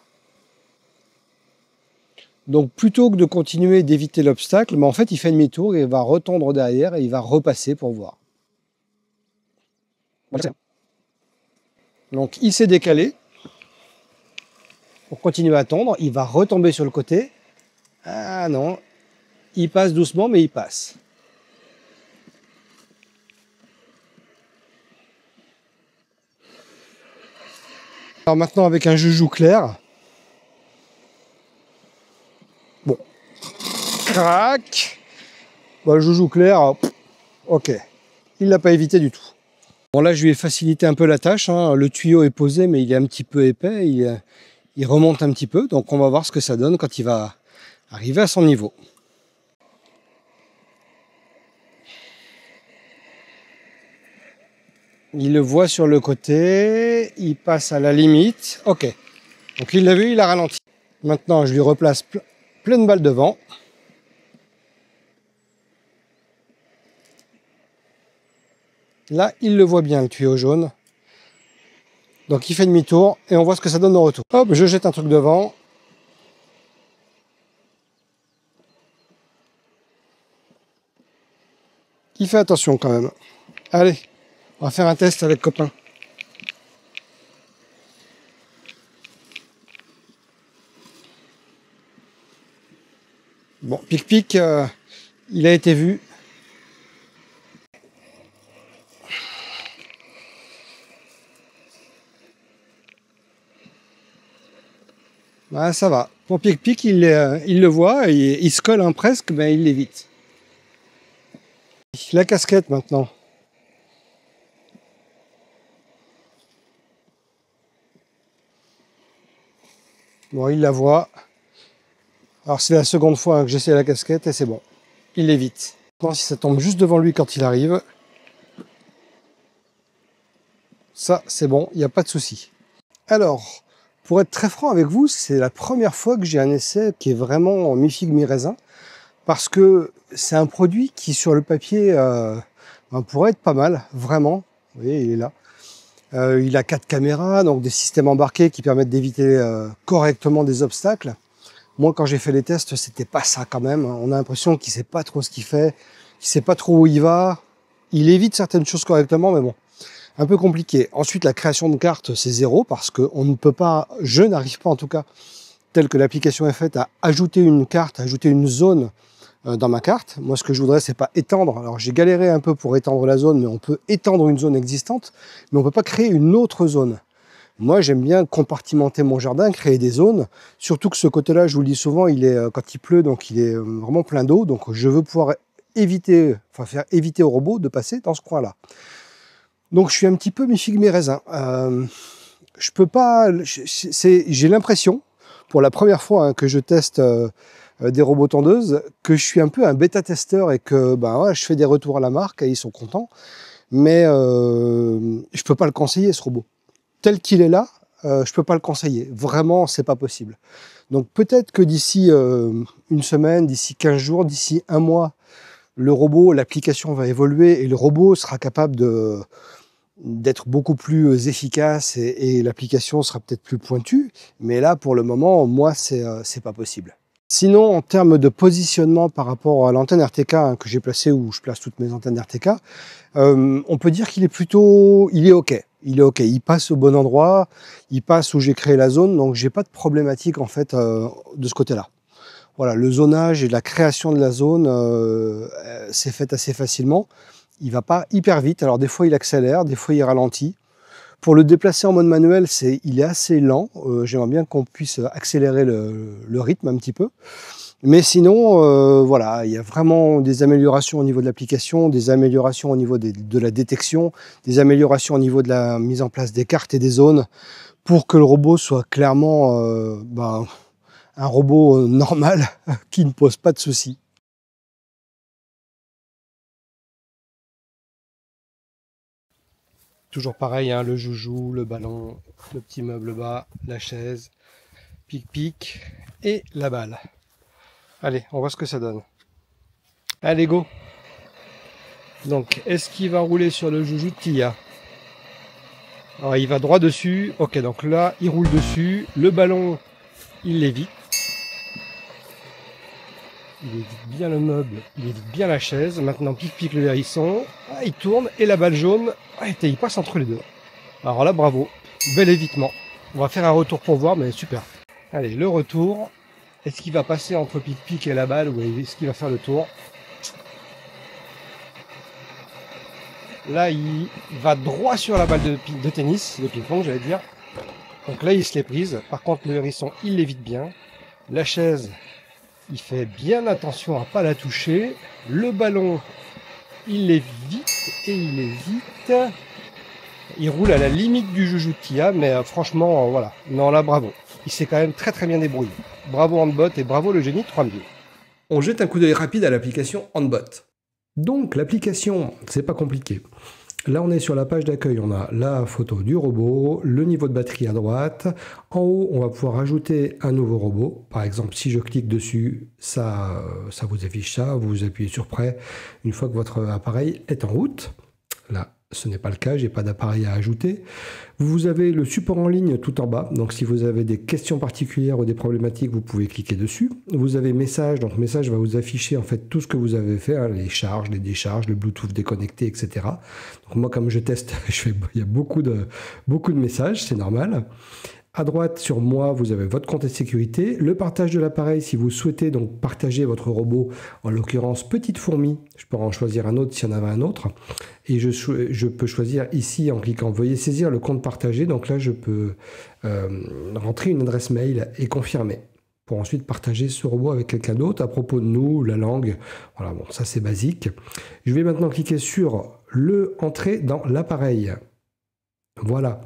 Donc plutôt que de continuer d'éviter l'obstacle, mais en fait il fait demi-tour et il va retendre derrière et il va repasser pour voir. Donc il s'est décalé pour continuer à tendre, il va retomber sur le côté. Ah non, il passe doucement mais il passe. Alors maintenant avec un joujou clair. Bon. Crac. Bon, le joujou clair, ok. Il ne l'a pas évité du tout. Bon là je lui ai facilité un peu la tâche. Hein. Le tuyau est posé mais il est un petit peu épais. Il remonte un petit peu. Donc on va voir ce que ça donne quand il va arriver à son niveau. Il le voit sur le côté, il passe à la limite. Ok, donc il l'a vu, il a ralenti. Maintenant, je lui replace pleine balle devant. Là, il le voit bien, le tuyau jaune. Donc il fait demi-tour et on voit ce que ça donne au retour. Hop, je jette un truc devant. Il fait attention quand même. Allez, on va faire un test avec copain. Bon, pic-pic, il a été vu. Ah, ça va. Pour pic-pic, il le voit, il se colle hein, presque, mais il l'évite. La casquette maintenant. Bon, il la voit. Alors c'est la seconde fois hein, que j'essaie la casquette et c'est bon. Il l'évite. Maintenant, si ça tombe juste devant lui quand il arrive, ça c'est bon, il n'y a pas de souci. Alors, pour être très franc avec vous, c'est la première fois que j'ai un essai qui est vraiment mi-figue, mi-raisin. Parce que c'est un produit qui sur le papier pourrait être pas mal, vraiment. Vous voyez, il est là. Il a 4 caméras, donc des systèmes embarqués qui permettent d'éviter correctement des obstacles. Moi, quand j'ai fait les tests, c'était pas ça quand même. On a l'impression qu'il sait pas trop ce qu'il fait, qu'il sait pas trop où il va. Il évite certaines choses correctement, mais bon, un peu compliqué. Ensuite, la création de cartes, c'est 0 parce que on ne peut pas, je n'arrive pas en tout cas, tel que l'application est faite, à ajouter une carte, à ajouter une zone dans ma carte. Moi, ce que je voudrais, c'est pas étendre. Alors, j'ai galéré un peu pour étendre la zone, mais on peut étendre une zone existante, mais on peut pas créer une autre zone. Moi, j'aime bien compartimenter mon jardin, créer des zones, surtout que ce côté-là, je vous le dis souvent, il est quand il pleut, donc il est vraiment plein d'eau, donc je veux pouvoir éviter, enfin faire éviter au robot de passer dans ce coin-là. Donc, je suis un petit peu mi figue mi raisin. Je peux pas, j'ai l'impression, pour la première fois que je teste des robots tondeuses, que je suis un peu un bêta-testeur et que ouais, je fais des retours à la marque et ils sont contents, mais je peux pas le conseiller ce robot. Tel qu'il est là, je peux pas le conseiller. Vraiment, c'est pas possible. Donc peut-être que d'ici une semaine, d'ici 15 jours, d'ici un mois, le robot, l'application va évoluer et le robot sera capable d'être beaucoup plus efficace et l'application sera peut-être plus pointue. Mais là, pour le moment, moi, c'est pas possible. Sinon, en termes de positionnement par rapport à l'antenne RTK que j'ai placée, où je place toutes mes antennes RTK, on peut dire qu'il est plutôt, il est OK. Il est OK. Il passe au bon endroit, il passe où j'ai créé la zone, donc j'ai pas de problématique en fait de ce côté-là. Voilà, le zonage et la création de la zone, c'est fait assez facilement. Il va pas hyper vite. Alors des fois il accélère, des fois il ralentit. Pour le déplacer en mode manuel, il est assez lent. J'aimerais bien qu'on puisse accélérer le rythme un petit peu. Mais sinon, voilà, il y a vraiment des améliorations au niveau de l'application, des améliorations au niveau de la détection, des améliorations au niveau de la mise en place des cartes et des zones pour que le robot soit clairement un robot normal qui ne pose pas de soucis. Toujours pareil, hein, le joujou, le ballon, le petit meuble bas, la chaise, pic-pic et la balle. Allez, on voit ce que ça donne. Allez, go! Donc, est-ce qu'il va rouler sur le joujou de Tia? Alors, il va droit dessus. Ok, donc là, il roule dessus. Le ballon, il l'évite. Il évite bien le meuble, il évite bien la chaise. Maintenant, pic-pic le hérisson. Ah, il tourne et la balle jaune, il passe entre les deux. Alors là, bravo. Bel évitement. On va faire un retour pour voir, mais super. Allez, le retour. Est-ce qu'il va passer entre pic-pic et la balle ou est-ce qu'il va faire le tour? Là, il va droit sur la balle de tennis, de ping-pong, j'allais dire. Donc là, il se l'est prise. Par contre, le hérisson, il l'évite bien. La chaise, il fait bien attention à ne pas la toucher. Le ballon, il l'évite et il évite. Il roule à la limite du joujou de Tia, mais franchement, voilà. Non, là, bravo. Il s'est quand même très très bien débrouillé. Bravo Handbot et bravo le Génie 3000.
On jette un coup d'œil rapide à l'application Handbot. Donc l'application, c'est pas compliqué. Là, on est sur la page d'accueil, on a la photo du robot, le niveau de batterie à droite. En haut, on va pouvoir ajouter un nouveau robot. Par exemple, si je clique dessus, ça vous affiche ça. Vous appuyez sur prêt une fois que votre appareil est en route. Là, ce n'est pas le cas, j'ai pas d'appareil à ajouter. Vous avez le support en ligne tout en bas. Donc, si vous avez des questions particulières ou des problématiques, vous pouvez cliquer dessus. Vous avez message. Donc, message va vous afficher en fait tout ce que vous avez fait, hein, les charges, les décharges, le Bluetooth déconnecté, etc. Donc, moi, comme je teste, il y a beaucoup de messages, c'est normal. À droite, sur moi, vous avez votre compte de sécurité, le partage de l'appareil si vous souhaitez donc partager votre robot, en l'occurrence Petite Fourmi. Je peux en choisir un autre s'il y en avait un autre. Et je peux choisir ici en cliquant Veuillez saisir le compte partagé. Donc là, je peux rentrer une adresse mail et confirmer pour ensuite partager ce robot avec quelqu'un d'autre à propos de nous, la langue. Voilà, bon, ça c'est basique. Je vais maintenant cliquer sur le Entrer dans l'appareil. Voilà.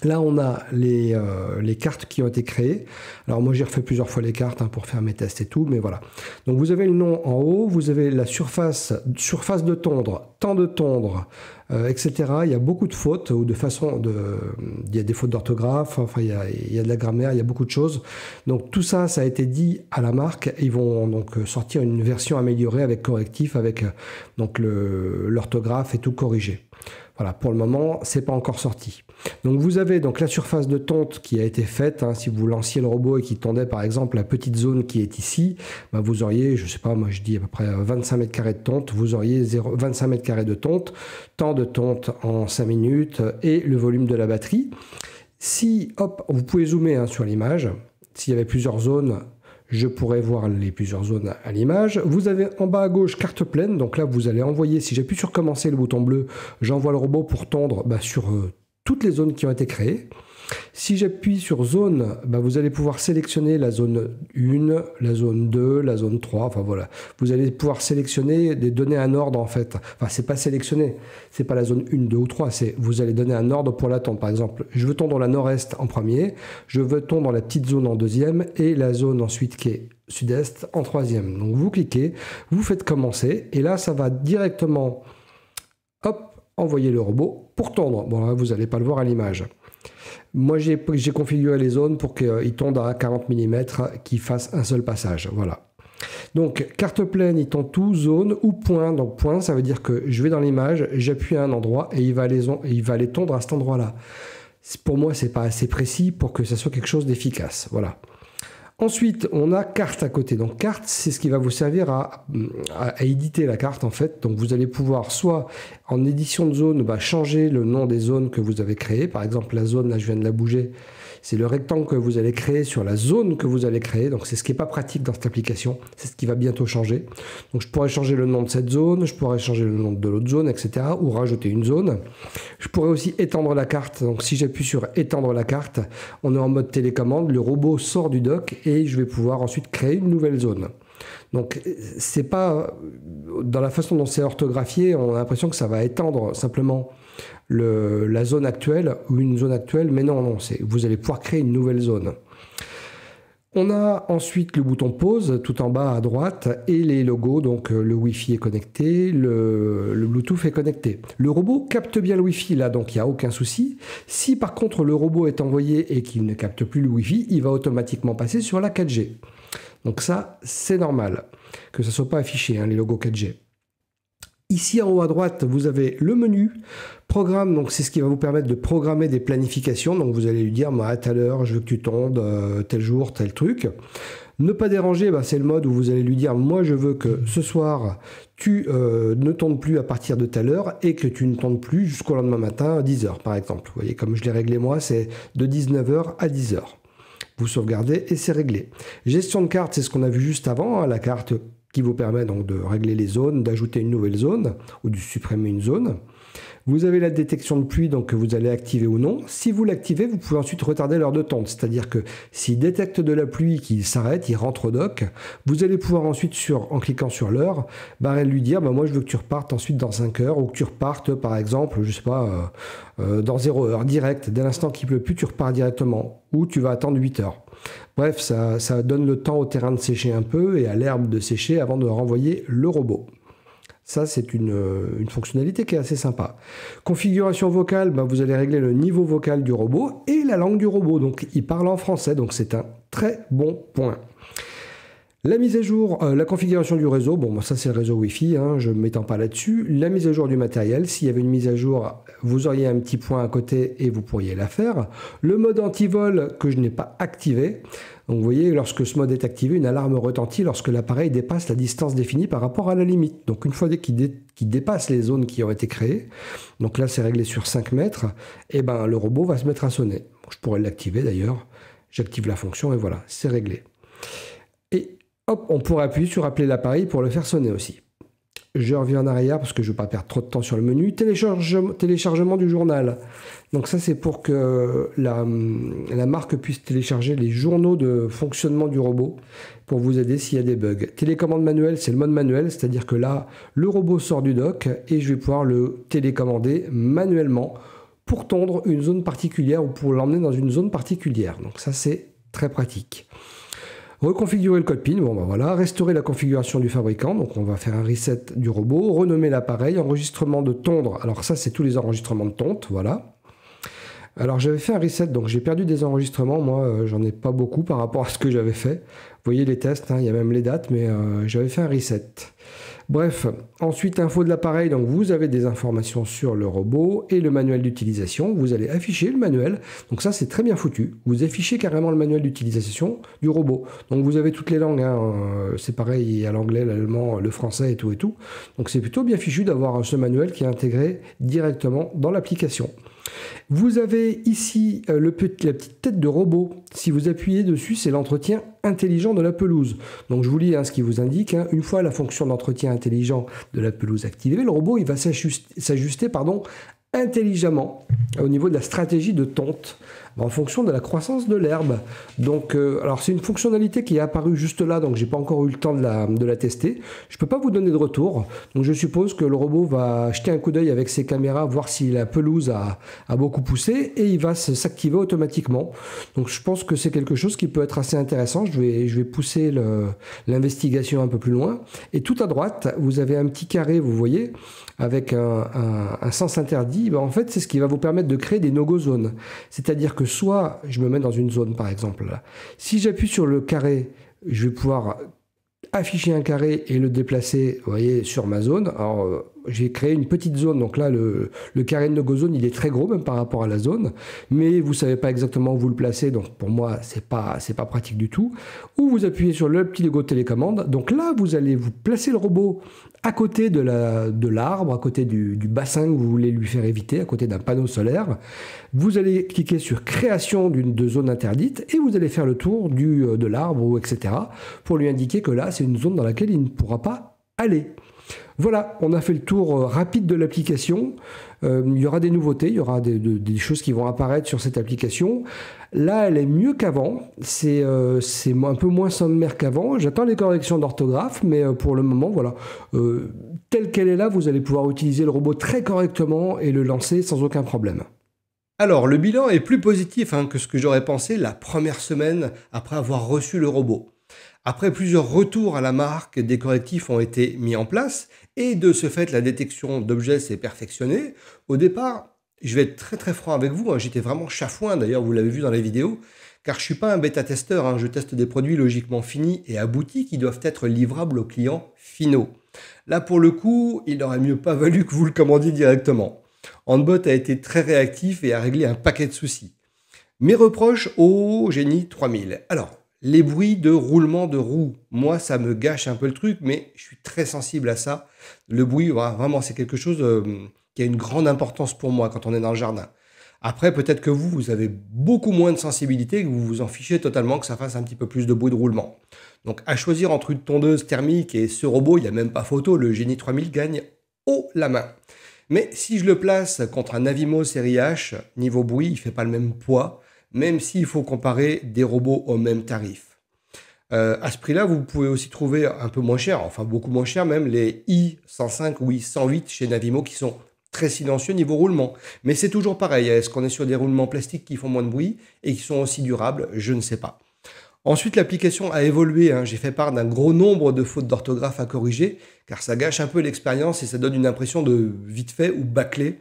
Là, on a les cartes qui ont été créées. Alors moi, j'ai refait plusieurs fois les cartes pour faire mes tests et tout, mais voilà. Donc vous avez le nom en haut, vous avez la surface de tondre, temps de tondre, etc. Il y a beaucoup de fautes ou de façon il y a des fautes d'orthographe, enfin il y a de la grammaire, il y a beaucoup de choses. Donc tout ça, ça a été dit à la marque. Ils vont donc sortir une version améliorée avec correctif, avec donc l'orthographe et tout corrigé. Voilà, pour le moment, c'est pas encore sorti. Donc vous avez donc la surface de tonte qui a été faite. Hein, si vous lanciez le robot et qu'il tondait par exemple la petite zone qui est ici, bah, vous auriez, je sais pas, moi je dis à peu près 25 mètres carrés de tonte. Vous auriez 25 mètres carrés de tonte, temps de tonte en 5 minutes et le volume de la batterie. Si, hop, vous pouvez zoomer hein, sur l'image. S'il y avait plusieurs zones, je pourrais voir les plusieurs zones à l'image. Vous avez en bas à gauche carte pleine. Donc là, vous allez envoyer, si j'appuie sur commencer le bouton bleu, j'envoie le robot pour tondre sur toutes les zones qui ont été créées. Si j'appuie sur zone, vous allez pouvoir sélectionner la zone 1, la zone 2, la zone 3, enfin voilà. Vous allez pouvoir sélectionner, donner un ordre en fait. Enfin, c'est pas sélectionner, c'est pas la zone 1, 2 ou 3, c'est vous allez donner un ordre pour la tondre. Par exemple, je veux tondre la nord-est en premier, je veux tondre la petite zone en deuxième et la zone ensuite qui est sud-est en troisième. Donc vous cliquez, vous faites commencer et là ça va directement, hop, envoyer le robot pour tondre. Bon là, vous n'allez pas le voir à l'image. Moi, j'ai configuré les zones pour qu'ils tondent à 40 mm, qu'ils fassent un seul passage. Voilà. Donc, carte pleine, il tond tout, zone ou point. Donc, point, ça veut dire que je vais dans l'image, j'appuie à un endroit et il va aller tondre à cet endroit-là. Pour moi, c'est pas assez précis pour que ça soit quelque chose d'efficace. Voilà. Ensuite, on a carte à côté. Donc, carte, c'est ce qui va vous servir à éditer la carte, en fait. Donc, vous allez pouvoir, soit en édition de zone, changer le nom des zones que vous avez créées. Par exemple, la zone, là, je viens de la bouger. C'est le rectangle que vous allez créer sur la zone que vous allez créer. Donc, c'est ce qui n'est pas pratique dans cette application. C'est ce qui va bientôt changer. Donc, je pourrais changer le nom de cette zone. Je pourrais changer le nom de l'autre zone, etc. Ou rajouter une zone. Je pourrais aussi étendre la carte. Donc, si j'appuie sur étendre la carte, on est en mode télécommande. Le robot sort du dock et je vais pouvoir ensuite créer une nouvelle zone. Donc, c'est pas dans la façon dont c'est orthographié, on a l'impression que ça va étendre simplement la zone actuelle ou une zone actuelle, mais non, vous allez pouvoir créer une nouvelle zone. On a ensuite le bouton pause tout en bas à droite et les logos, donc le Wi-Fi est connecté, le Bluetooth est connecté. Le robot capte bien le Wi-Fi là, donc il n'y a aucun souci. Si par contre le robot est envoyé et qu'il ne capte plus le Wi-Fi, il va automatiquement passer sur la 4G. Donc ça, c'est normal que ça ne soit pas affiché, hein, les logos 4G. Ici en haut à droite, vous avez le menu programme, donc c'est ce qui va vous permettre de programmer des planifications. Donc vous allez lui dire, moi à telle heure, je veux que tu tondes, tel jour, tel truc. Ne pas déranger, c'est le mode où vous allez lui dire, moi je veux que ce soir, tu ne tondes plus à partir de telle heure et que tu ne tondes plus jusqu'au lendemain matin à 10h par exemple. Vous voyez, comme je l'ai réglé moi, c'est de 19h à 10h. Vous sauvegardez et c'est réglé. Gestion de carte, c'est ce qu'on a vu juste avant, hein, la carte qui vous permet donc de régler les zones, d'ajouter une nouvelle zone ou de supprimer une zone. Vous avez la détection de pluie, donc que vous allez activer ou non. Si vous l'activez, vous pouvez ensuite retarder l'heure de tonte. C'est-à-dire que s'il détecte de la pluie, qu'il s'arrête, il rentre au dock, vous allez pouvoir ensuite, en cliquant sur l'heure, lui dire, moi je veux que tu repartes ensuite dans 5 heures, ou que tu repartes par exemple, je sais pas, dans 0 heure, direct. Dès l'instant qu'il pleut plus, tu repars directement. Ou tu vas attendre 8 heures. Bref, ça donne le temps au terrain de sécher un peu et à l'herbe de sécher avant de renvoyer le robot. Ça, c'est une fonctionnalité qui est assez sympa. Configuration vocale, vous allez régler le niveau vocal du robot et la langue du robot. Donc, il parle en français, donc c'est un très bon point. La mise à jour, la configuration du réseau, ça c'est le réseau Wi-Fi, hein, je ne m'étends pas là-dessus. La mise à jour du matériel, s'il y avait une mise à jour, vous auriez un petit point à côté et vous pourriez la faire. Le mode anti-vol que je n'ai pas activé. Donc vous voyez, lorsque ce mode est activé, une alarme retentit lorsque l'appareil dépasse la distance définie par rapport à la limite. Donc une fois qu'il dépasse les zones qui ont été créées, donc là c'est réglé sur 5 mètres, et le robot va se mettre à sonner. Je pourrais l'activer d'ailleurs, j'active la fonction et voilà, c'est réglé. Et hop, on pourrait appuyer sur appeler l'appareil pour le faire sonner aussi. Je reviens en arrière parce que je ne veux pas perdre trop de temps sur le menu. Téléchargement du journal. Donc ça, c'est pour que la marque puisse télécharger les journaux de fonctionnement du robot pour vous aider s'il y a des bugs. Télécommande manuelle, c'est le mode manuel, c'est-à-dire que là, le robot sort du dock et je vais pouvoir le télécommander manuellement pour tondre une zone particulière ou pour l'emmener dans une zone particulière. Donc ça, c'est très pratique. Reconfigurer le code PIN, voilà, restaurer la configuration du fabricant, donc on va faire un reset du robot, renommer l'appareil, enregistrement de tondre, alors ça c'est tous les enregistrements de tonte, voilà. Alors j'avais fait un reset, donc j'ai perdu des enregistrements, moi j'en ai pas beaucoup par rapport à ce que j'avais fait. Vous voyez les tests, hein, il y a même les dates, mais j'avais fait un reset. Bref, ensuite, info de l'appareil, donc vous avez des informations sur le robot et le manuel d'utilisation. Vous allez afficher le manuel, donc ça c'est très bien foutu. Vous affichez carrément le manuel d'utilisation du robot. Donc vous avez toutes les langues, hein. C'est pareil, il y a l'anglais, l'allemand, le français et tout et tout. Donc c'est plutôt bien fichu d'avoir ce manuel qui est intégré directement dans l'application. Vous avez ici la petite tête de robot. Si vous appuyez dessus, c'est l'entretien intelligent de la pelouse. Donc je vous lis ce qui vous indique. Une fois la fonction d'entretien intelligent de la pelouse activée, le robot il va s'ajuster intelligemment au niveau de la stratégie de tonte en fonction de la croissance de l'herbe. Donc, alors c'est une fonctionnalité qui est apparue juste là, donc j'ai pas encore eu le temps de la tester. Je peux pas vous donner de retour, donc je suppose que le robot va jeter un coup d'œil avec ses caméras, voir si la pelouse a beaucoup poussé, et il va s'activer automatiquement. Donc je pense que c'est quelque chose qui peut être assez intéressant. Je vais pousser l'investigation un peu plus loin. Et tout à droite, vous avez un petit carré, vous voyez, avec un sens interdit. En fait, c'est ce qui va vous permettre de créer des no-go zones. C'est-à-dire que soit je me mets dans une zone, par exemple, là. Si j'appuie sur le carré, je vais pouvoir afficher un carré et le déplacer, vous voyez, sur ma zone. Alors, j'ai créé une petite zone, donc là, le carré de no-go zone, il est très gros, même par rapport à la zone, mais vous ne savez pas exactement où vous le placez, donc pour moi, c'est pas pratique du tout. Ou vous appuyez sur le petit logo télécommande, donc là, vous allez vous placer le robot à côté de l'arbre, à côté du bassin que vous voulez lui faire éviter, à côté d'un panneau solaire. Vous allez cliquer sur création de zone interdite et vous allez faire le tour de l'arbre, etc. pour lui indiquer que là, c'est une zone dans laquelle il ne pourra pas aller. Voilà, on a fait le tour rapide de l'application. Il y aura des nouveautés, il y aura des choses qui vont apparaître sur cette application. Là, elle est mieux qu'avant. C'est un peu moins sommaire qu'avant. J'attends les corrections d'orthographe, mais pour le moment, voilà. Telle qu'elle est là, vous allez pouvoir utiliser le robot très correctement et le lancer sans aucun problème. Alors, le bilan est plus positif que ce que j'aurais pensé la première semaine après avoir reçu le robot. Après plusieurs retours à la marque, des correctifs ont été mis en place et de ce fait, la détection d'objets s'est perfectionnée. Au départ, je vais être très très franc avec vous, j'étais vraiment chafouin, d'ailleurs vous l'avez vu dans les vidéos, car je ne suis pas un bêta-testeur, je teste des produits logiquement finis et aboutis qui doivent être livrables aux clients finaux. Là pour le coup, il aurait mieux pas valu que vous le commandiez directement. Handbot a été très réactif et a réglé un paquet de soucis. Mes reproches au Genie 3000. Alors, les bruits de roulement de roues, moi ça me gâche un peu le truc, mais je suis très sensible à ça. Le bruit, vraiment c'est quelque chose qui a une grande importance pour moi quand on est dans le jardin. Après, peut-être que vous avez beaucoup moins de sensibilité, que vous vous en fichez totalement que ça fasse un petit peu plus de bruit de roulement. Donc à choisir entre une tondeuse thermique et ce robot, il n'y a même pas photo, le Genie 3000 gagne haut la main. Mais si je le place contre un Avimo série H, niveau bruit, il ne fait pas le même poids, même s'il faut comparer des robots au même tarif. À ce prix-là, vous pouvez aussi trouver un peu moins cher, enfin beaucoup moins cher même, les i105 ou i108 chez Navimo qui sont très silencieux niveau roulement. Mais c'est toujours pareil, est-ce qu'on est sur des roulements plastiques qui font moins de bruit et qui sont aussi durables? Je ne sais pas. Ensuite, l'application a évolué, j'ai fait part d'un gros nombre de fautes d'orthographe à corriger, car ça gâche un peu l'expérience et ça donne une impression de vite fait ou bâclé.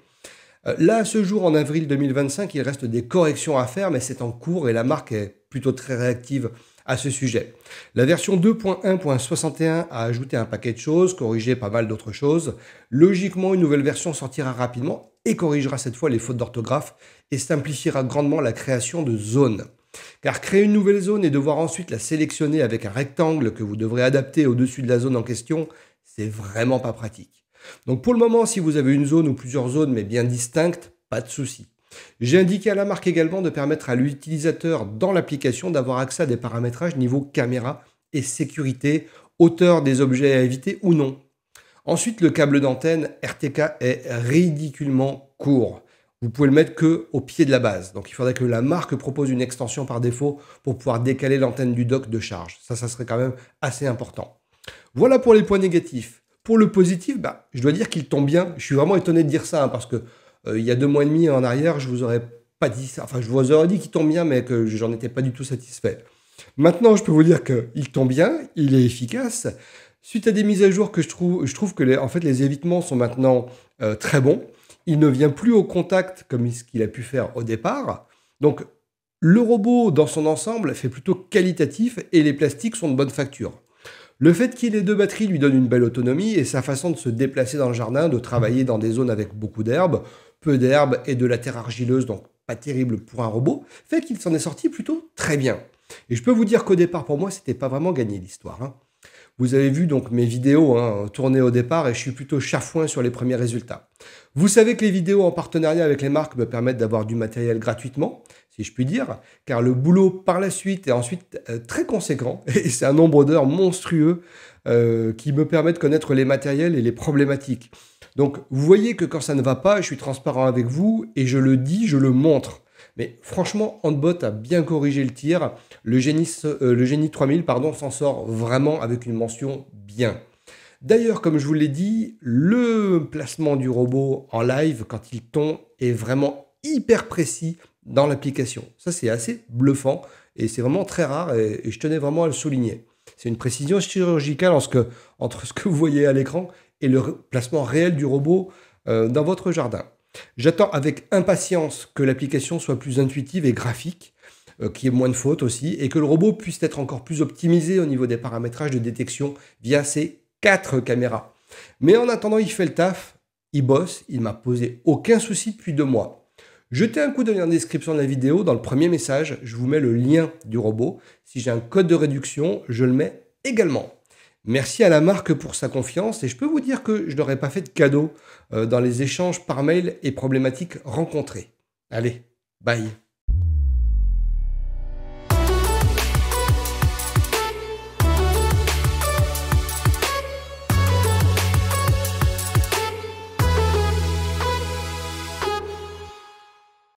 Là, à ce jour, en avril 2025, il reste des corrections à faire, mais c'est en cours et la marque est plutôt très réactive à ce sujet. La version 2.1.61 a ajouté un paquet de choses, corrigé pas mal d'autres choses. Logiquement, une nouvelle version sortira rapidement et corrigera cette fois les fautes d'orthographe et simplifiera grandement la création de zones. Car créer une nouvelle zone et devoir ensuite la sélectionner avec un rectangle que vous devrez adapter au-dessus de la zone en question, c'est vraiment pas pratique. Donc pour le moment, si vous avez une zone ou plusieurs zones mais bien distinctes, pas de souci. J'ai indiqué à la marque également de permettre à l'utilisateur dans l'application d'avoir accès à des paramétrages niveau caméra et sécurité, hauteur des objets à éviter ou non. Ensuite, le câble d'antenne RTK est ridiculement court. Vous pouvez le mettre qu'au pied de la base. Donc il faudrait que la marque propose une extension par défaut pour pouvoir décaler l'antenne du dock de charge. Ça serait quand même assez important. Voilà pour les points négatifs. Pour le positif, je dois dire qu'il tombe bien. Je suis vraiment étonné de dire ça parce que il y a 2 mois et demi en arrière, je vous aurais pas dit ça. Enfin, je vous aurais dit qu'il tombe bien, mais que j'en étais pas du tout satisfait. Maintenant, je peux vous dire qu'il tombe bien, il est efficace. Suite à des mises à jour que je trouve que les évitements sont maintenant très bons. Il ne vient plus au contact comme ce qu'il a pu faire au départ. Donc, le robot, dans son ensemble, fait plutôt qualitatif et les plastiques sont de bonne facture. Le fait qu'il ait 2 batteries lui donne une belle autonomie et sa façon de se déplacer dans le jardin, de travailler dans des zones avec beaucoup d'herbe, peu d'herbe et de la terre argileuse, donc pas terrible pour un robot, fait qu'il s'en est sorti plutôt très bien. Et je peux vous dire qu'au départ, pour moi, c'était pas vraiment gagné l'histoire, hein. Vous avez vu donc mes vidéos tournées au départ et je suis plutôt chafouin sur les premiers résultats. Vous savez que les vidéos en partenariat avec les marques me permettent d'avoir du matériel gratuitement, si je puis dire, car le boulot par la suite est ensuite très conséquent et c'est un nombre d'heures monstrueux qui me permet de connaître les matériels et les problématiques. Donc vous voyez que quand ça ne va pas, je suis transparent avec vous et je le dis, je le montre. Mais franchement, Handbot a bien corrigé le tir. Le Genie 3000 s'en sort vraiment avec une mention bien. D'ailleurs, comme je vous l'ai dit, le placement du robot en live, quand il tombe, est vraiment hyper précis dans l'application. Ça, c'est assez bluffant et c'est vraiment très rare et je tenais vraiment à le souligner. C'est une précision chirurgicale entre ce que vous voyez à l'écran et le placement réel du robot dans votre jardin. J'attends avec impatience que l'application soit plus intuitive et graphique, qu'il y ait moins de fautes aussi, et que le robot puisse être encore plus optimisé au niveau des paramétrages de détection via ses 4 caméras. Mais en attendant, il fait le taf, il bosse, il m'a posé aucun souci depuis 2 mois. Jetez un coup d'œil en description de la vidéo, dans le premier message, je vous mets le lien du robot. Si j'ai un code de réduction, je le mets également. Merci à la marque pour sa confiance et je peux vous dire que je n'aurais pas fait de cadeau dans les échanges par mail et problématiques rencontrées. Allez, bye.